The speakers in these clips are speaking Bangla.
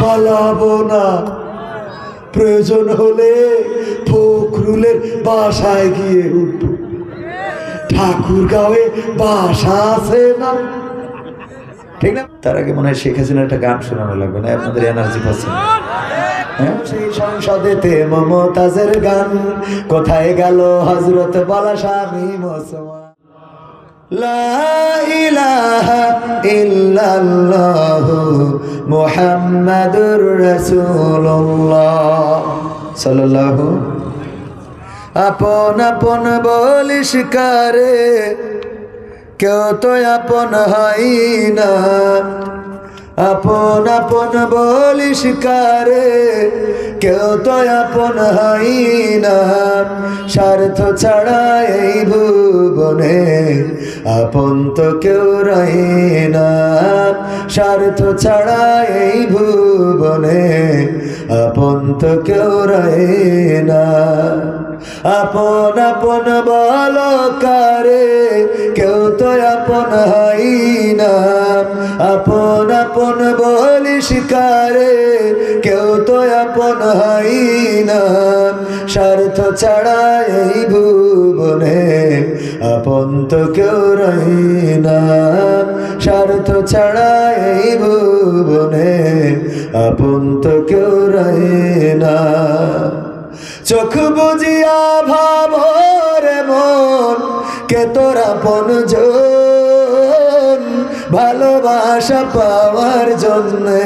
পালাবো না, প্রয়োজন হলে ফখরুলের বাসায় গিয়ে উঠব। ঠাকুরগাঁওয়ে বাসা আছে না, ঠিক না? তার আগে মনে হয় শেখ হাসিনা একটা গান শোনানো লাগবে না? আপনাদের এনার্জি পাচ্ছেন? হ্যাঁ, সেই সংসদেতে মমতাজের গান, কোথায় গেল হযরত বালা স্বামী মুসলমান। লা ইলাহা ইল্লাল্লাহু মুহাম্মাদুর রাসূলুল্লাহ সাল্লাল্লাহু। আপন আপন বলিস কারে, কেউ তো আপন হয় না। আপন আপন বলিস কারে, কেউ তো আপন হয় না। স্বার্থ ছাড়া এই ভুবনে আপন তো কেউ রয় না। স্বার্থ ছাড়া এই ভুবনে আপন তো কেউ রয় না। আপন আপন বলো কারে, কেউ তো আপন হয় না। আপন আপন বলিস কারে, কেউ তো আপন হয় না। স্বার্থ ছাড়া এই ভুবনে আপন তো কেউ রয় না। স্বার্থ ছাড়া এই ভুবনে আপন তো কেউ রয় না। চোখ বুঝিয়া ভাবরে মন, কে তোর আপনজন। ভালোবাসা পাওয়ার জন্যে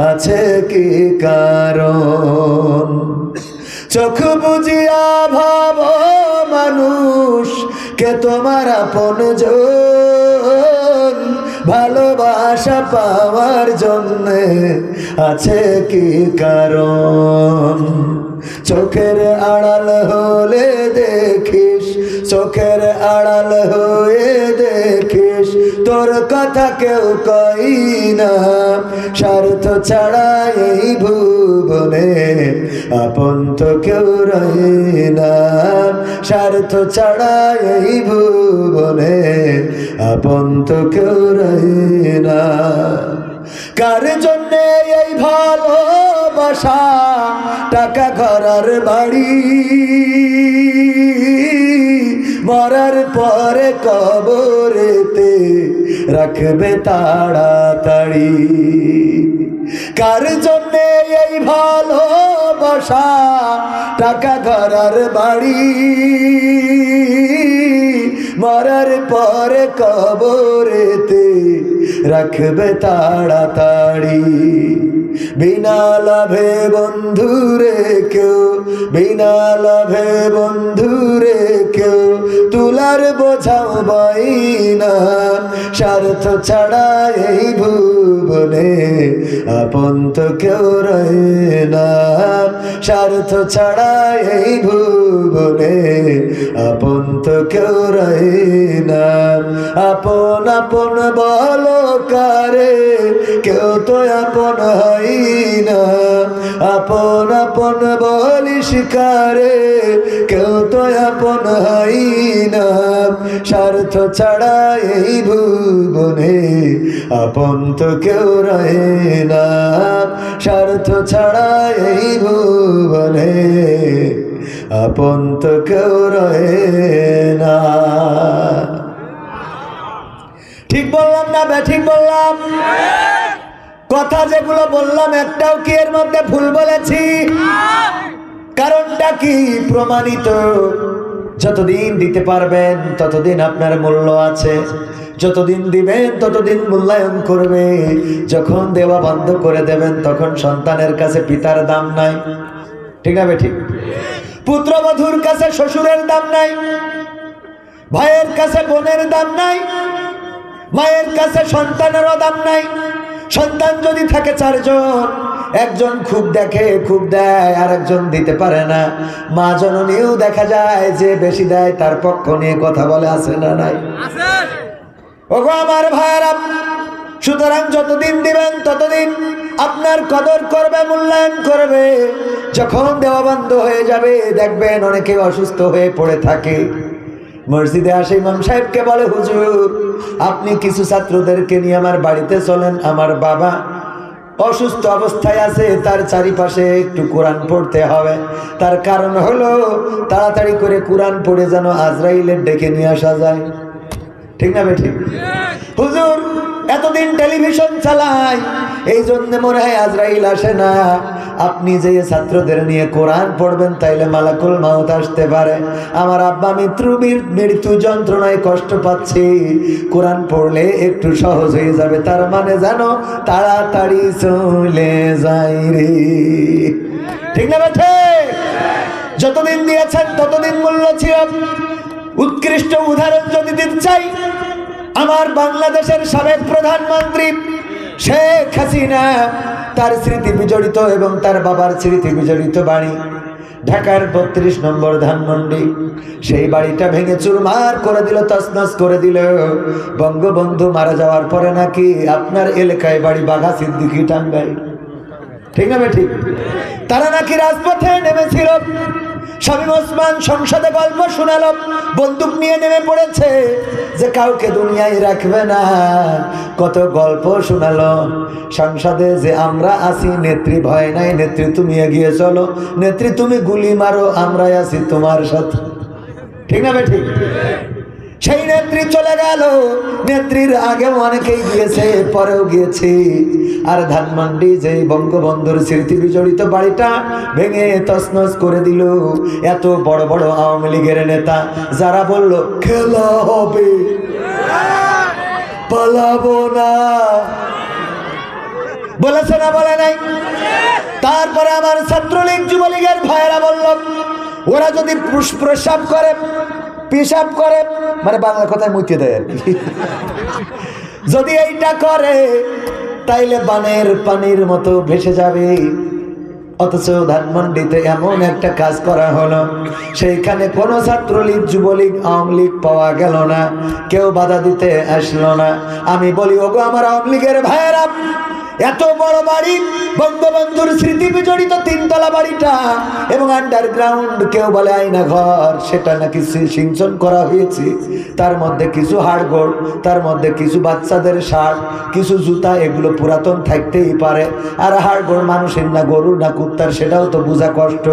আছে কি কারণ? চোখ বুঝিয়া ভাব মানুষ, কে তোমার আপনজন। ভালোবাসা পাওয়ার জন্যে আছে কি কারণ? চোখের আড়াল হলে দেখিস, চোখের আড়াল হয়ে দেখিস, তোর কথা কেউ কই না। স্বার্থ ছাড়া এই ভুবনে আপন তো কেউ রয় না। স্বার্থ ছাড়া এই ভুবনে আপন তো কেউ রয় না। কার জন্যে এই ভালোবাসা, টাকা ঘরার বাড়ি, মরার পরে কবরেতে রাখবে তাড়াতাড়ি। কার জন্যে এই ভালোবাসা, টাকা ঘরার বাড়ি, মরার পরে কবরেতে রাখবে তাড়াতাড়ি। বিনা লাভে বন্ধুরে কেউ, বিনা লাভে বন্ধুরে কেউ তুলার বোঝাও বই না। স্বার্থ ছাড়া এই ভুবনে আপন তো কেউ রয় না। স্বার্থ ছাড়া এই ভুবনে আপন তো কেউ রয় না। আপন আপন বলো কারে, কেউ তো আপন হয় না। আপন আপন বলিস কারে, কেউ তো আপন হয় না। স্বার্থ ছাড়া এই ভুবনে আপন তো কেউ রয় না। স্বার্থ ছাড়া এই ভুবনে আপন তো কেউ রয় না। ঠিক বললাম না ঠিক বললাম? কথা যেগুলো বললাম একটাও কি এর মধ্যে ভুল বলেছি? কারণটা কি প্রমাণিত। যতদিন দিতে পারবেন ততদিন আপনার মূল্য আছে, যতদিন দিবেন ততদিন মূল্যায়ন করবে। যখন দেওয়া বন্ধ করে দেবেন তখন সন্তানের কাছে পিতার দাম নাই, ঠিক না ঠিক? পুত্রবধূর কাছে শ্বশুরের দাম নাই, ভাইয়ের কাছে বোনের দাম নাই, মায়ের কাছে সন্তানেরও দাম নাই। সন্তান যদি থাকে চারজন, একজন খুব দেখে খুব দেয়, আর একজন দিতে পারে না। মা জননীও দেখা যায় যে বেশি দেয় তার পক্ষ নিয়ে কথা বলে, আছে না নাই? ওগো আমার ভাইয়েরা, সুতরাং যতদিন দিবেন ততদিন আপনার কদর করবে, মূল্যায়ন করবে। যখন দেওয়া বন্ধ হয়ে যাবে দেখবেন অনেকে অসুস্থ হয়ে পড়ে থাকে। মসজিদে আসে ইমাম সাহেবকে বলে, হুজুর আপনি কিছু ছাত্রদেরকে নিয়ে আমার বাড়িতে চলেন, আমার বাবা অসুস্থ অবস্থায় আছে, তার চারিপাশে একটু কোরআন পড়তে হবে। তার কারণ হলো তাড়াতাড়ি করে কোরআন পড়ে যেন আজরাইলের ডেকে নিয়ে আসা যায়। ঠিক না বেঠিক? হুজুর এতদিন টেলিভিশন চালায়, এই জন্য মনে হয় আজরাইল আসে না। আপনি যে ছাত্রদের নিয়ে কোরআন পড়বেন, তাইলে মালাকুল মাউত আসতে পারে। আমার আব্বা মৃত্যু যন্ত্রণায় কষ্ট পাচ্ছে, কোরআন পড়লে একটু সহজ হয়ে যাবে, তার মানে জানো তাড়াতাড়ি চলে যাই রে। ঠিক না বেঠে? যতদিন দিয়েছেন ততদিন মূল্য ছিল। উৎকৃষ্ট উদাহরণ যদি দিতে চাই, আমার বাংলাদেশের সাবেক প্রধানমন্ত্রী শেখ হাসিনা, তার স্মৃতি বিজড়িত এবং তার বাবার স্মৃতি বিজড়িত বাড়ি ঢাকার 32 নম্বর ধানমন্ডি, সেই বাড়িটা ভেঙে চুরমার করে দিল, তছনছ করে দিল। বঙ্গবন্ধু মারা যাওয়ার পরে নাকি আপনার এলাকায় বাড়ি বাঘা সিদ্দিকী টাঙ্গাইল। ঠিক না ঠিক? তারা নাকি রাজপথে নেমেছিল। শামীম ওসমান সংসদে গল্প শোনালো, বন্দুক নিয়ে নেমে পড়েছে যে কাউকে দুনিয়ায় রাখবে না। কত গল্প শোনালো সংসদে যে আমরা আছি, নেত্রী ভয় নাই, নেত্রী তুমি এগিয়ে চলো, নেত্রী তুমি গুলি মারো, আমরাই আছি তোমার সাথে। ঠিক না ঠিক? সেই নেত্রী চলে গেল, নেত্রীর আগেও অনেকেই গিয়েছে, পরেও গিয়েছে। আর ধানমন্ডি যে বঙ্গবন্ধুর স্মৃতি বিজড়িত বাড়িটা ভেঙে তছনছ করে দিল। এত বড় বড় আওয়ামী লীগের নেতা যারা বলল খেলা হবে, পালাবো না, বলেছে না বলে নাই? তারপরে আমার ছাত্রলীগ যুবলীগের ভাইয়েরা বলল ওরা যদি প্রস্রাব করে, পেশাব করে, মানে বাংলা কথায় মুইতে দেয় আর কি, যদি এইটা করে তাইলে বানের পানির মতো ভেসে যাবে। অথচ ধানমন্ডিতে এমন একটা কাজ করা হলো, সেইখানে কোনো ছাত্রলীগ যুবলীগ আওয়ামী লীগ পাওয়া গেল না, কেউ বাধা দিতে আসলো না। আমি বলি ওগো আমার আওয়ামী লীগের ভাইয়েরা, এত বড় বাড়ি, বঙ্গবন্ধুর স্মৃতি বিজড়িত 3 তলা বাড়িটা এবং আন্ডারগ্রাউন্ড, কেউ বলে আয়না ঘর, সেটা নাকি সিঞ্চন করা হয়েছে। তার মধ্যে কিছু হাড়গোড়, তার মধ্যে কিছু বাচ্চাদের শার্ট, কিছু জুতা, এগুলো পুরাতন থাকতেই পারে। আর হাড়গোড় মানুষের না গরুর না কুত্তার, সেটাও তো বোঝা কষ্ট।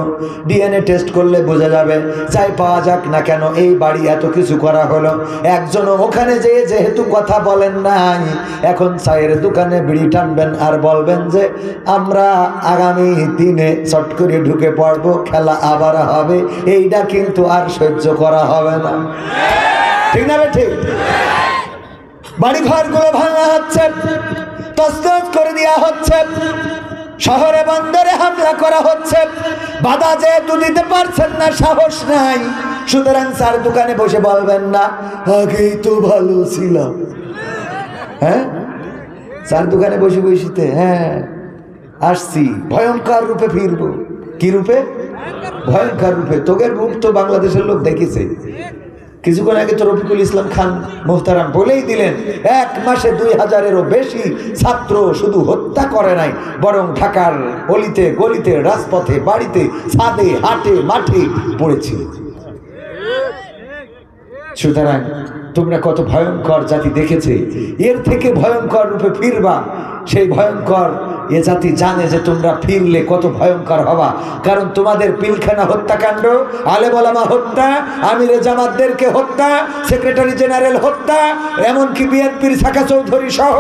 ডিএনএ টেস্ট করলে বোঝা যাবে। যাই পাওয়া যাক না কেন, এই বাড়ি এত কিছু করা হলো, একজনও ওখানে যেহেতু কথা বলেন নাই, এখন চায়ের দোকানে বিড়ি টানবেন আর বলবেন যে আমরা আগামী দিনে চট করে ঢুকে পড়বো, খেলা আবার হবে, এইটা কিন্তু আর সহ্য করা হবে না। ঠিক না ঠিক? বাড়ি ঘরগুলো ভাঙা হচ্ছে, তছনছ করে দেওয়া হচ্ছে, শহরে বন্দরে হামলা করা হচ্ছে। বাধা যেহেতু দিতে পারছেন না, সাহস নাই, সুতরাং চার দোকানে বসে বলবেন না আগেই তো ভালো ছিলাম। হ্যাঁ, চার দোকানে বসে বসিতে হ্যাঁ আসছি, ভয়ঙ্কর রূপে ফিরবো। কি রূপে? ভয়ঙ্কর রূপে। তোদের রূপ তো বাংলাদেশের লোক দেখেছে। কিছুক্ষণ আগে তো রফিকুল ইসলাম খান মোহতারাম বলেই দিলেন, 1 মাসে 2000-এরও বেশি ছাত্র শুধু হত্যা করে নাই, বরং ঢাকার অলিতে গলিতে, রাজপথে, বাড়িতে, ছাদে, হাটে, মাঠে পড়েছিল। সুতরাং তোমরা কত ভয়ঙ্কর জাতি দেখেছে, এর থেকে ভয়ঙ্কর রূপে ফিরবা। সেই ভয়ঙ্কর এ জাতি জানে যে তোমরা ফিরলে কত ভয়ঙ্কর হবা। কারণ তোমাদের পিলখানা হত্যাকাণ্ড, আলেম ওলামা হত্যা, আমিরে জামাতদেরকে হত্যা, সেক্রেটারি জেনারেল হত্যা, এমনকি বিএনপির শাখা চৌধুরী সহ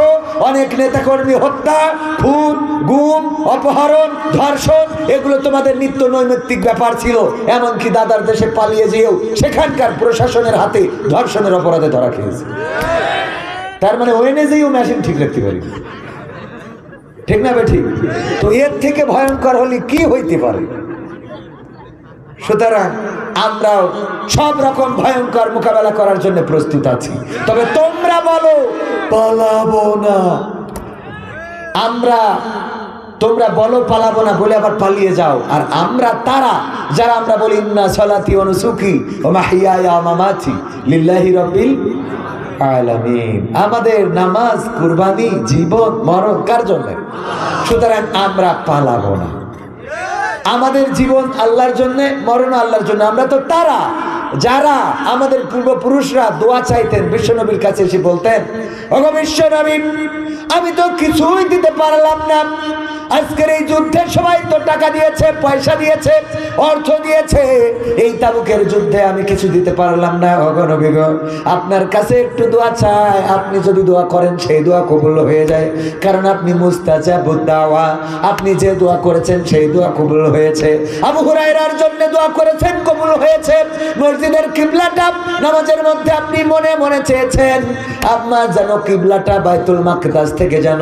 অনেক নেতাকর্মী হত্যা, খুন, গুম, অপহরণ, ধর্ষণ, এগুলো তোমাদের নিত্য নৈমিত্তিক ব্যাপার ছিল। এমনকি দাদার দেশে পালিয়ে যেও সেখানকার প্রশাসনের হাতে ধর্ষণের অপরাধে ধরা খেয়েছে। তার মানে ওয়েনে যেও মেশিন ঠিক রাখতে পারি। ঠিক না ঠিক? তো এর থেকে ভয়ঙ্কর হলে কি হইতে পারে? সুতরাং আমরাও সব রকম ভয়ঙ্কর মোকাবেলা করার জন্য প্রস্তুত আছি। তবে তোমরা বলো পালাবো না, তোমরা বলো পালাবো না বলে আবার পালিয়ে যাও। আর আমরা তারা যারা আমরা বলি ইন্না সলাতি ওয়া নুসুকি ওয়া মাহইয়ায়া ওয়া মামাতি লিল্লাহি রাব্বিল আলামিন, আমাদের নামাজ, কুরবানি, জীবন মরণ কার জন্য? সুতরাং আমরা পালাবো না। আমাদের জীবন আল্লাহর জন্য, মরণ আল্লাহর জন্য। আমরা তো তারা যারা আমাদের পূর্বপুরুষরা দোয়া চাইতেন, বিশ্বনবীর কাছে এসে বলতেন, ওগো বিশ্বনবী, আমি তো কিছুই দিতে পারলাম না, আজকের এই যুদ্ধে সবাই তো টাকা দিয়েছে, পয়সা দিয়েছে, অর্থ দিয়েছে, এই তাবুকের যুদ্ধে আমি কিছু দিতে পারলাম না। ওগো নবী গো, আপনার কাছে একটু দোয়া চাই, আপনি যদি দোয়া করেন সেই দোয়া কবুল হয়ে যায়, কারণ আপনি মুস্তাজাবুদ দাওয়া, আপনি যে দোয়া করেছেন সেই দোয়া কবুল হয়েছে। আবু হুরায়রার জন্য দোয়া করেছেন, কবুল হয়েছে। মসজিদের কিবলাটা নামাজের মধ্যে আপনি মনে মনে চেয়েছেন আপনার যেন কিবলাটা বাইতুল মাকদাস থেকে যেন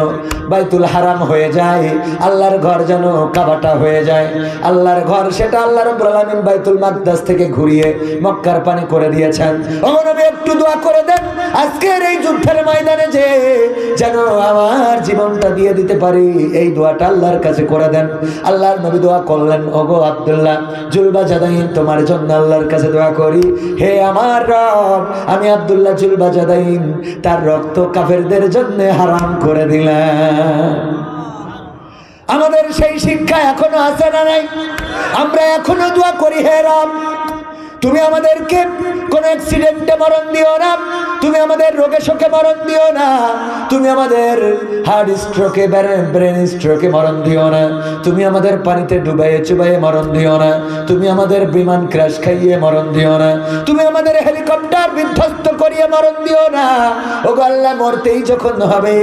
বাইতুল হারাম হয়ে যায়, আল্লাহর ঘর যেন কাবাটা হয়ে যায়। আল্লাহর ঘর সেটা আল্লাহ রাব্বুল আলামিন বাইতুল মাকদাস থেকে ঘুরিয়ে মক্কার পানি করে দিয়েছেন। ওগো নবী, একটু দোয়া করে দেন আজকের এই যুদ্ধের ময়দানে যে যেন আমার জীবনটা দিয়ে দিতে পারি, এই দোয়াটা আল্লাহর কাছে করে দেন। আল্লাহর নবী দোয়া করলেন, ওগো আব্দুল্লাহ জুলবাজাদাইন, তোমার জন্য আল্লাহর কাছে দোয়া করি, হে আমার রব, আমি আব্দুল্লাহ জুলবাজাদাইন তার রক্ত কাফেরদের জন্য হারাম করে দিলাম। আমাদের সেই শিক্ষা এখনো আছে না নাই? আমরা এখনো দোয়া করি, হে রব, তুমি আমাদেরকে কোন অ্যাক্সিডেন্টে মরণ দিও না, তুমি আমাদের রোগে শোকে মরণ দিও না, তুমি আমাদের হার্ট স্ট্রোকে ব্রেন স্ট্রোকে মরণ দিও না, তুমি আমাদের পানিতে ডুবাইয়ে চুবাইয়ে মরণ দিও না, তুমি আমাদের বিমান ক্র্যাশ খাইয়ে মরণ দিও না, তুমি আমাদের হেলিকপ্টার বিধ্বস্ত করিয়ে মরণ দিও না। ও আল্লাহ, মরতেই যখন হবে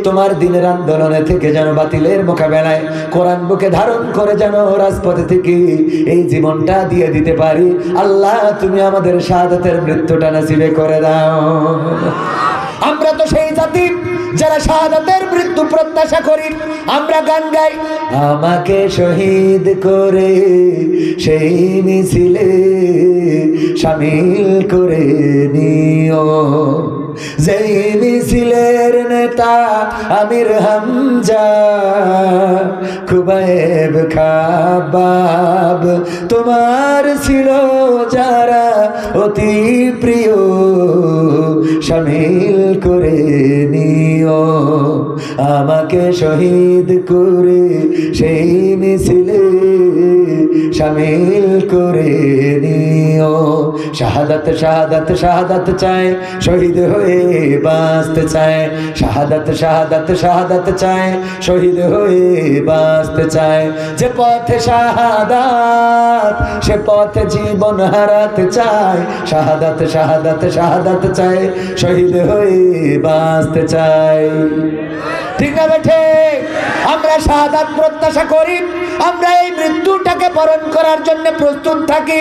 তোমার দিনের আন্দোলনে থেকে যেন বাতিলের মোকাবেলায় কোরআন বুকে ধারণ করে যেন রাজপথে থেকে এই জীবনটা দিয়ে দিতে পারি। আল্লাহ, তুমি আমাদের শাহাদাতের মৃত্যুটা নসিবে করে দাও। আমরা তো সেই জাতি যারা শাহাদাতের মৃত্যু প্রত্যাশা করি। আমরা গান গাই, আমাকে শহীদ করে সেই মিছিলে শামিল করে নিও, যেই মিছিলের নেতা আমির হামজা, খুবাইব খাবাব তোমার ছিল যারা অতি প্রিয়, শামিল করে নিও, আমাকে শহীদ করে সেই মিছিলে শামিল করে নিও। শাহাদাত শাহাদাত শাহাদাত চায়, শহীদ হয়ে বাঁচতে চায়, শাহাদাত শাহাদাত শাহাদাত চায়, শহীদ হয়ে বাঁচতে চায়। যে পথে শাহাদাত সে পথে জীবন হারাতে চায়, শাহাদাত শাহাদাত শাহাদাত চায়, শহীদ হয়ে বাঁচতে চায়। ঠিক না বেঠে? আমরা শাহাদাত প্রত্যাশা করি, আমরা এই মৃত্যুটাকে বরণ করার জন্য প্রস্তুত থাকি।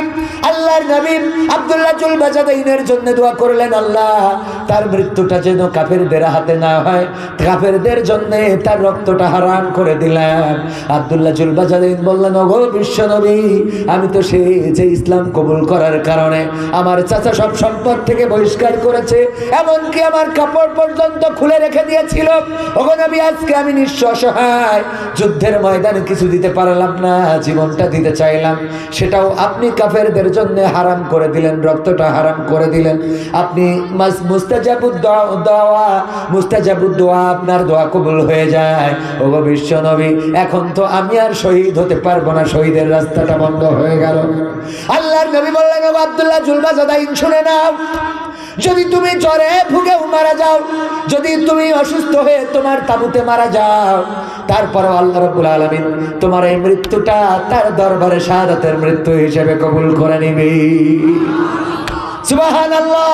আল্লাহর নবী আব্দুল্লাহ জুলবাজাদাইনের জন্য দোয়া করলেন, আল্লাহ তার মৃত্যুটা যেন কাফেরদের হাতে না হয়, কাফেরদের জন্য তার রক্তটা হারাম করে দিলাম। আব্দুল্লাহ জুলবাজাদাইন বললেন, ওগো বিশ্ব নবী, আমি তো সে যে ইসলাম কবুল করার কারণে আমার চাচা সব সম্পদ থেকে বহিষ্কার করেছে, এমনকি আমার কাপড় পর্যন্ত খুলে রেখে দিয়েছিল। ওগো নবী, আজকে আমি নিঃস্ব অসহায়, যুদ্ধের ময়দানে কিছু দিতে পারলাম না, জীবনটা দিতে চাইলাম, সেটাও আপনি কাফেরদের জন্য হারাম করে দিলেন, রক্তটা হারাম করে দিলেন। আপনি মুস্তাজাবুদ দোয়া, আপনার দোয়া কবুল হয়ে যায়। ওগো বিশ্ব নবী, এখন তো আমি আর শহীদ হতে পারবো না, শহীদের রাস্তাটা বন্ধ হয়ে গেল। আল্লাহর নবী বললেন, ওগো আব্দুল্লাহ জুলবাজাদাইন, শুনে নাও, যদি তুমি জ্বরে ভুগেও মারা যাও, যদি তুমি অসুস্থ হয়ে তোমার তাবুতে মারা যাও, তারপরেও আল্লাহ রাব্বুল আলামিন তোমার এই মৃত্যুটা তার দরবারে শাহাদাতের মৃত্যু হিসেবে কবুল করে নিবে। সুবহানাল্লাহ।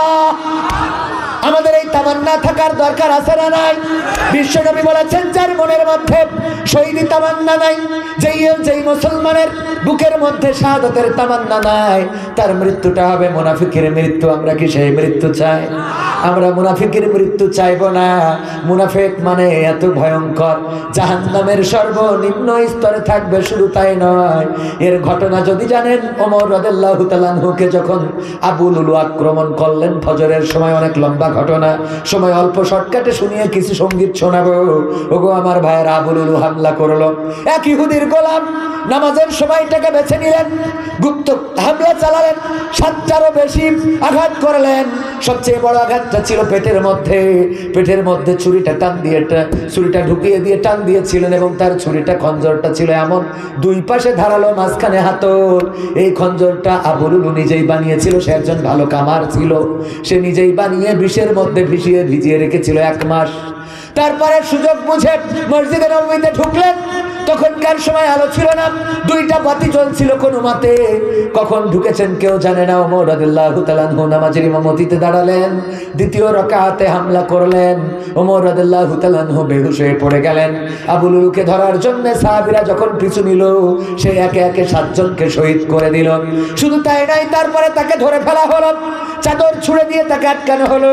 আমাদের এই তামান্না থাকার দরকার আছে না নাই? বিশ্বনবী বলেছেন, যার মনের মধ্যে শহীদি তামান্না নাই, যেই মুসলমানের বুকের মধ্যে শাহাদাতের তামান্না নাই, তার মৃত্যুটা হবে মুনাফিকের মৃত্যু। আমরা কি সেই মৃত্যু চাই? আমরা মুনাফিকের মৃত্যু চাইবো না। মুনাফিক মানে এত ভয়ঙ্কর, জাহান্নামের সর্বনিম্ন স্তরে থাকবে। শুধু তাই নয়, এর ঘটনা যদি জানেন, ওমর রাদিয়াল্লাহু তাআলা আনহুকে যখন আবু লুলু আক্রমণ করলেন ফজরের সময়, অনেক লম্বা ঘটনা, সময় অল্প শর্টকাটে শুনিয়ে কিছু সঙ্গীত শোনাবো। ওগো আমার ভাইয়েরা, আবু লুলু হামলা করলো, এক ইহুদির গোলাম ইমাম নামাজের সময়টাকে বেছে নিলেন, গুপ্ত হামলা চালালেন, 7টারও বেশি আঘাত করলেন। সবচেয়ে বড় আঘাতটা ছিল পেটের মধ্যে ছুরিটা ঢুকিয়ে দিয়ে টান দিয়েছিলেন, এবং তার ছুরিটা খঞ্জরটা ছিল এমন, দুই পাশে ধারালো, মাঝখানে হাতল। এই খঞ্জরটা আবু লুলু নিজেই বানিয়েছিল, সে একজন ভালো কামার ছিল, সে নিজেই বানিয়ে বিষের মধ্যে ভিজিয়ে রেখেছিল 1 মাস। তারপরে সুযোগ বুঝে মসজিদে নববীতে ঢুকলেন। তখনকার সময় আলো ছিল না, 2টা বাতি জ্বলছিল কোনো মতে। কখন ঢুকেছেন কেউ জানে না। ওমর রাদিয়াল্লাহু তাআলা আনহু নামাজের ইমামতিতে দাঁড়ালেন, 2য় রাকাতে হামলা করলেন। ওমর রাদিয়াল্লাহু তাআলা আনহু বেহুশ হয়ে পড়ে গেলেন। আবু লুলুকে ধরার জন্য সাহাবীরা যখন পিছু নিল, সে একে একে 7 জনকে শহীদ করে দিল। শুধু তাই নয়, তারপরে তাকে ধরে ফেলা হলো, চাদর ছুঁড়ে দিয়ে তাকে আটকানো হলো।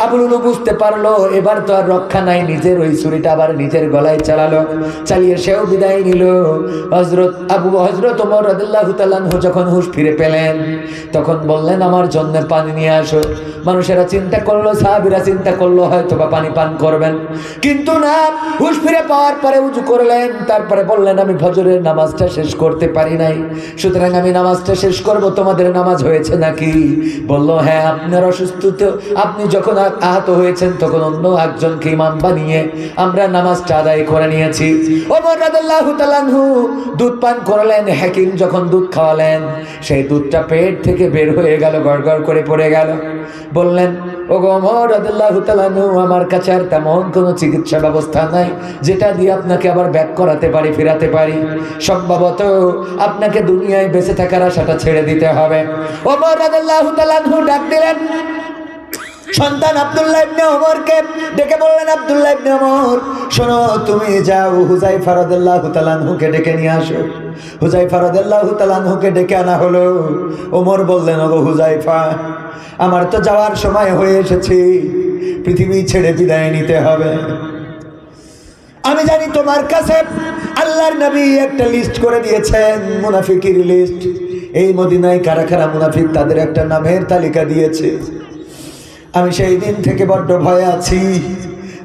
আবু লুলু বুঝতে পারলো এবার তো আর রক্ষা নাই, নিজের ওই ছুরিটা আবার নিজের গলায় চালিয়ে সেও বিদায় নিল। হযরত ওমর রাদিয়াল্লাহু তাআলা আনহু যখন হুঁশ ফিরে পেলেন, তখন বললেন আমার জন্য পানি নিয়ে আসো। মানুষেরা চিন্তা করলো, সাহাবীরা চিন্তা করলো হয়তো বা পানি পান করবেন, কিন্তু না, হুঁশ ফিরে পাওয়ার পরে উযু করলেন। তারপরে বললেন আমি ফজরের নামাজটা শেষ করতে পারি নাই, সুতরাং আমি নামাজটা শেষ করব। তোমাদের নামাজ হয়েছে নাকি? বলল হ্যাঁ, আপনার অসুস্থ, তো আপনি যখন আহত হয়েছেন তখন অন্য একজনকে ইমাম বানিয়ে আমরা নামাজটা আদায় করে নিয়েছি। ওমর রাদিয়াল্লাহু তাআলা আনহু দুধ পান করলেন। হাকিম যখন দুধ খাওয়ালেন, সেই দুধটা পেট থেকে বের হয়ে গেল, গড়গড় করে পড়ে গেল। বললেন ওগো ওমর রাদিয়াল্লাহু তাআলা আনহু, আমার কাছে আর তেমন কোনো চিকিৎসা ব্যবস্থা নাই যেটা দিয়ে আপনাকে আবার ব্যাক করাতে পারি, ফেরাতে পারি। সম্ভবত আপনাকে দুনিয়ায় বেঁচে থাকার আশাটা ছেড়ে দিতে হবে। ওমর রাদিয়াল্লাহু তাআলা আনহু ডাক দিলেন সন্তান আব্দুল্লাহ ইবনে ওমরকে, ডেকে বললেন আব্দুল্লাহ ইবনে ওমর, শোনো, তুমি যাও হুযায়ফা রাদিয়াল্লাহু তাআলা আনহুকে ডেকে নিয়ে আসো। হুযায়ফা রাদিয়াল্লাহু তাআলা আনহুকে ডেকে আনা হলো। ওমর বললেন ওগো হুযায়ফা, আমার তো যাওয়ার সময় হয়ে এসেছে, পৃথিবী ছেড়ে বিদায় নিতে হবে। আমি জানি তোমার কাছে আল্লাহর নবী একটা লিস্ট করে দিয়েছেন, মুনাফিকের লিস্ট। এই মদিনায় কারা কারা মুনাফিক তাদের একটা নামের তালিকা দিয়েছে। আমি সেই দিন থেকে বড্ড ভয়ে আছি,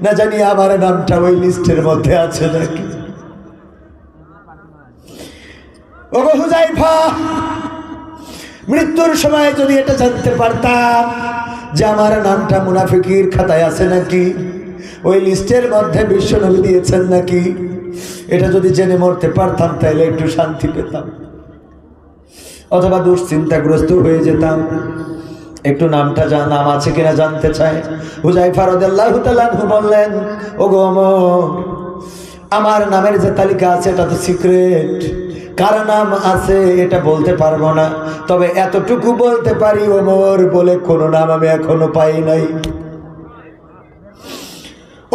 না জানি আমার নামটা ওই লিস্টের মধ্যে আছে নাকি। ওগো হুযায়ফা, মৃত্যুর সময় যদি এটা জানতে পারতাম যে আমার নামটা মুনাফিকের খাতায় আছে নাকি, ওই লিস্টের মধ্যে বিশ্বনবী দিয়েছেন নাকি, এটা যদি জেনে মরতে পারতাম তাহলে একটু শান্তি পেতাম, অথবা দুশ্চিন্তাগ্রস্ত হয়ে যেতাম। একটু নাম আছে কিনা জানতে চাই। হুযায়ফা রাদিয়াল্লাহু তাআলা আনহু বললেন ওগো ওমর, আমার নামের যে তালিকা আছে এটা তো সিক্রেট, কার নাম আছে এটা বলতে পারবো না, তবে এতটুকু বলতে পারি ওমর বলে কোনো নাম আমি এখনো পাই নাই।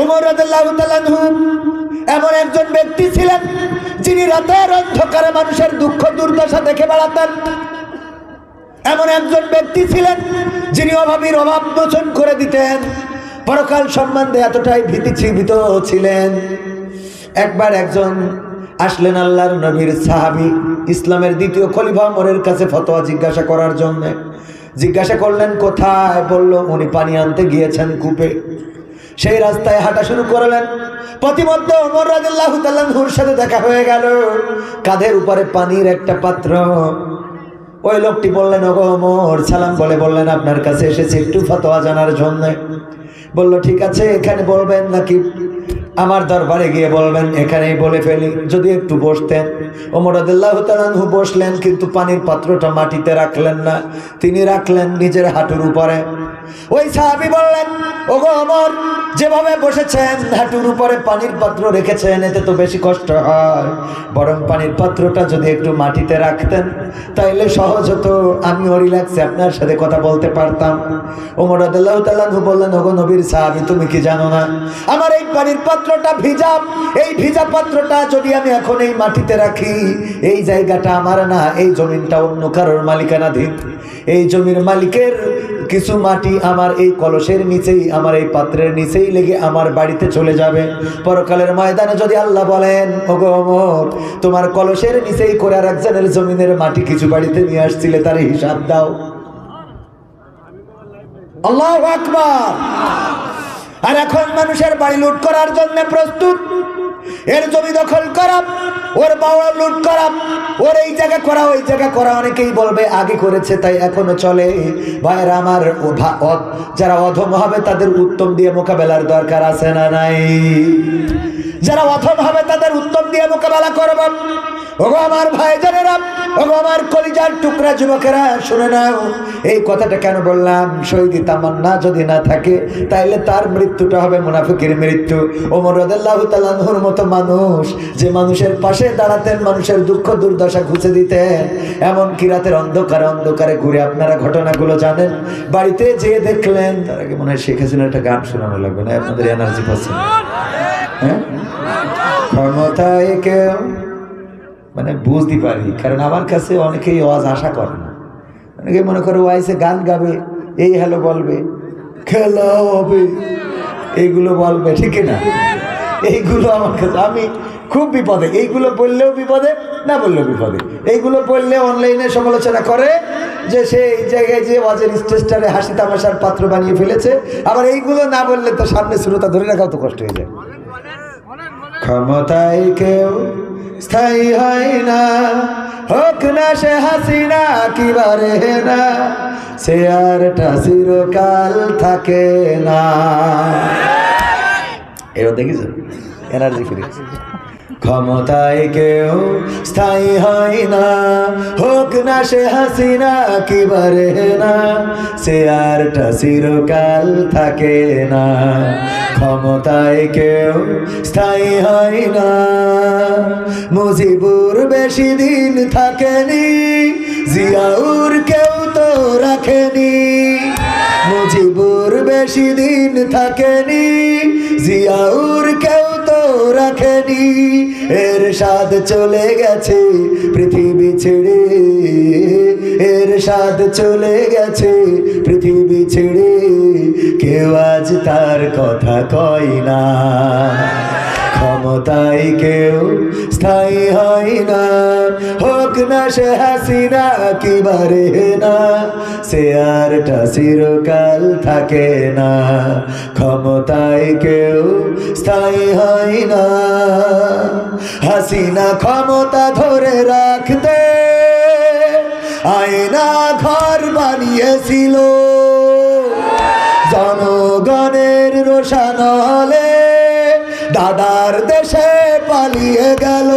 ওমর রাদিয়াল্লাহু তাআলা আনহু এমন একজন ব্যক্তি ছিলেন যিনি রাতের অন্ধকারে মানুষের দুঃখ দুর্দশা দেখে বেড়াতেন। এমন একজন ব্যক্তি ছিলেন যিনি অভাবীর অভাব মোচন করে দিতেন। পরকাল সম্বন্ধে এতটাই ভীত ছিলেন। একবার একজন আসলেন আল্লাহর নবীর সাহাবী, ইসলামের 2য় খলিফা ওমরের কাছে ফতোয়া জিজ্ঞাসা করার জন্য। জিজ্ঞাসা করলেন কোথায়? বলল উনি পানি আনতে গিয়েছেন কূপে। সেই রাস্তায় হাঁটা শুরু করলেন। প্রতিমধ্যে ওমর রাদিয়াল্লাহু তাআলা আনহুর সাথে দেখা হয়ে গেল, কাঁধের উপরে পানির একটা পাত্র। ওই লোকটি বললেন ওগো ওমর, সালাম বললেন আপনার কাছে এসেছি একটু ফতোয়া জানার জন্য। বলল ঠিক আছে, এখানে বলবেন নাকি আমার দরবারে গিয়ে বলবেন? এখানেই বলে ফেলি, যদি একটু বসতেন। ওমর রাদিয়াল্লাহু তাআলা আনহু বসলেন, কিন্তু পানির পাত্রটা মাটিতে রাখলেন না, তিনি রাখলেন নিজের হাঁটুর উপরে। ওই সাহাবী বললেন ওগো ওমর, যেভাবে বসেছেন হাঁটুর উপরে পানির পাত্র রেখেছেন এতে তো বেশি কষ্ট হয়, বরং পানির পাত্রটা যদি একটু মাটিতে রাখতেন তাইলে সহজ হতো, আমিও রিল্যাক্সে আপনার সাথে কথা বলতে পারতাম। ওমর রাদিয়াল্লাহু তাআলা আনহু বললেন ওগো নবীর সাহাবী, তুমি কি জানো না আমার এই পানির পাত্রটা ভিজা, এই ভিজা পাত্রটা যদি আমি এখন এই মাটিতে রাখি, এই জায়গাটা আমার না, এই জমিনটা অন্য কারোর মালিকানাধীন। এই জমির মালিকের কিছু মাটি আমার এই কলসের নিচেই, আমার এই পাত্রের নিচেই লেগে আমার বাড়িতে চলে যাবে। পরকালের ময়দানে যদি আল্লাহ বলেন ওগো ওমর, তোমার কলসের নিচেই করে আর একজনের জমিনের মাটি কিছু বাড়িতে নিয়ে আসছিলে, তার হিসাব দাও। আল্লাহু আকবার। আর এখন মানুষের বাড়ি লুট করার জন্য প্রস্তুত, এর জমি দখল করা, ওর বাবা লুট করা, ওর এই জায়গা করা ওই জায়গা করা, অনেকেই বলবে আগে করেছে তাই এখনো চলে। ভাইরা আমার, যারা অধম হবে তাদের উত্তম দিয়ে মোকাবেলার দরকার আছে না নাই? যারা অধম হবে তাদের উত্তম দিয়ে মোকাবেলা করবেন। ওগো আমার ভাইজানেরা, ওগো আমার কলিজার টুকরা যুবকেরা, শুনে নাও এই কথাটা কেন বললাম। শহীদি তামান্না যদি না থাকে তাইলে তার মৃত্যুটা হবে মুনাফিকের মৃত্যু। ওমর রাদিয়াল্লাহু তাআলা আনহুর মতো মানুষ, যে মানুষের পাশে দাঁড়াতেন, মানুষের দুঃখ দুর্দশা ঘুচে দিতেন, এমনকি রাতের অন্ধকারে অন্ধকারে ঘুরে, আপনারা ঘটনাগুলো জানেন, বাড়িতে যেয়ে দেখলেন। তার আগে মনে হয় শেখ হাসিনার একটা গান শোনানো লাগবে না? আপনাদের এনার্জি পাচ্ছেন? হ্যাঁ, ক্ষমতায় কেউ, মানে বুঝতে পারি, কারণ আমার কাছে অনেকেই ওয়াজ আশা করে না। অনেকে মনে করে ওয়াইসে গান গাবে, এই হ্যালো বলবে, খেলা হবে, এইগুলো বলবে, ঠিক না? এইগুলো আমার কাছে, আমি খুব বিপদে। এইগুলো বললেও বিপদে, না বললেও বিপদে। এইগুলো বললে অনলাইনে সমালোচনা করে যে সে এই জায়গায় যে ওয়াজের স্টেজটারে হাসি তামাশার পাত্র বানিয়ে ফেলেছে। আবার এইগুলো না বললে তো সামনে শ্রোতা ধরে রাখাও তো কষ্ট হয়ে যায়। ক্ষমতায় কেউ স্থায়ী হয় না, হোক না সে হাসিনা কিবারে না, সে আরটা চিরকাল থাকে না। এবার দেখিস এনার্জি ফিরে। ক্ষমতায় কেউ স্থায়ী হয় না, হোক না সে হাসিনা কিবারে না, সে আরটা চিরকাল থাকে না। ক্ষমতায় কেউ স্থায়ী হয় না। মুজিবুর বেশি দিন থাকেনি, জিয়াউর কেউ তো রাখেনি। মুজিবুর বেশি দিন থাকেনি, জিয়াউর কেউ তো রাখেনি। এরশাদ চলে গেছে পৃথিবী ছেড়ে, এরশাদ চলে গেছে পৃথিবী ছেড়ে, কেউ আজ তার কথা কয় না। ক্ষমতায় কেউ স্থায়ী হয় না, হোক না সে হাসিনা কিবারে না, সে আরটা চিরকাল থাকে না। ক্ষমতায় কেউ স্থায়ী হয় না। হাসিনা ক্ষমতা ধরে রাখতে আয়না ঘর বানিয়েছিল, জনগণের রোশানলে দাদার দেশে পালিয়ে গেল।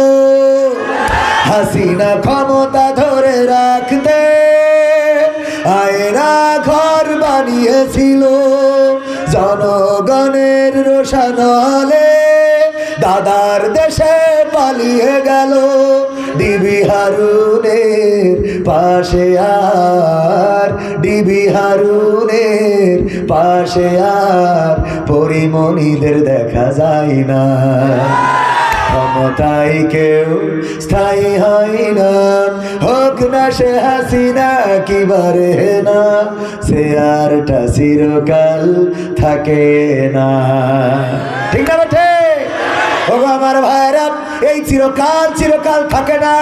হাসিনা ক্ষমতা ধরে রাখতে আয়না ঘর বানিয়েছিল, জনগণের রোশানলে দাদার দেশে পালিয়ে গেল। ডিবি হারুনের পাশে আর, ডিবি হারুনের পাশে আর পরিমণিদের দেখা যায় না। ক্ষমতায় কেউ স্থায়ী হয় না, হোক না সে হাসিনা কিবারে না, সে আরটা চিরকাল থাকে না। ঠিক না বেঠে? ওগো আমার ভাইরা, এই চিরকাল চিরকাল থাকে না,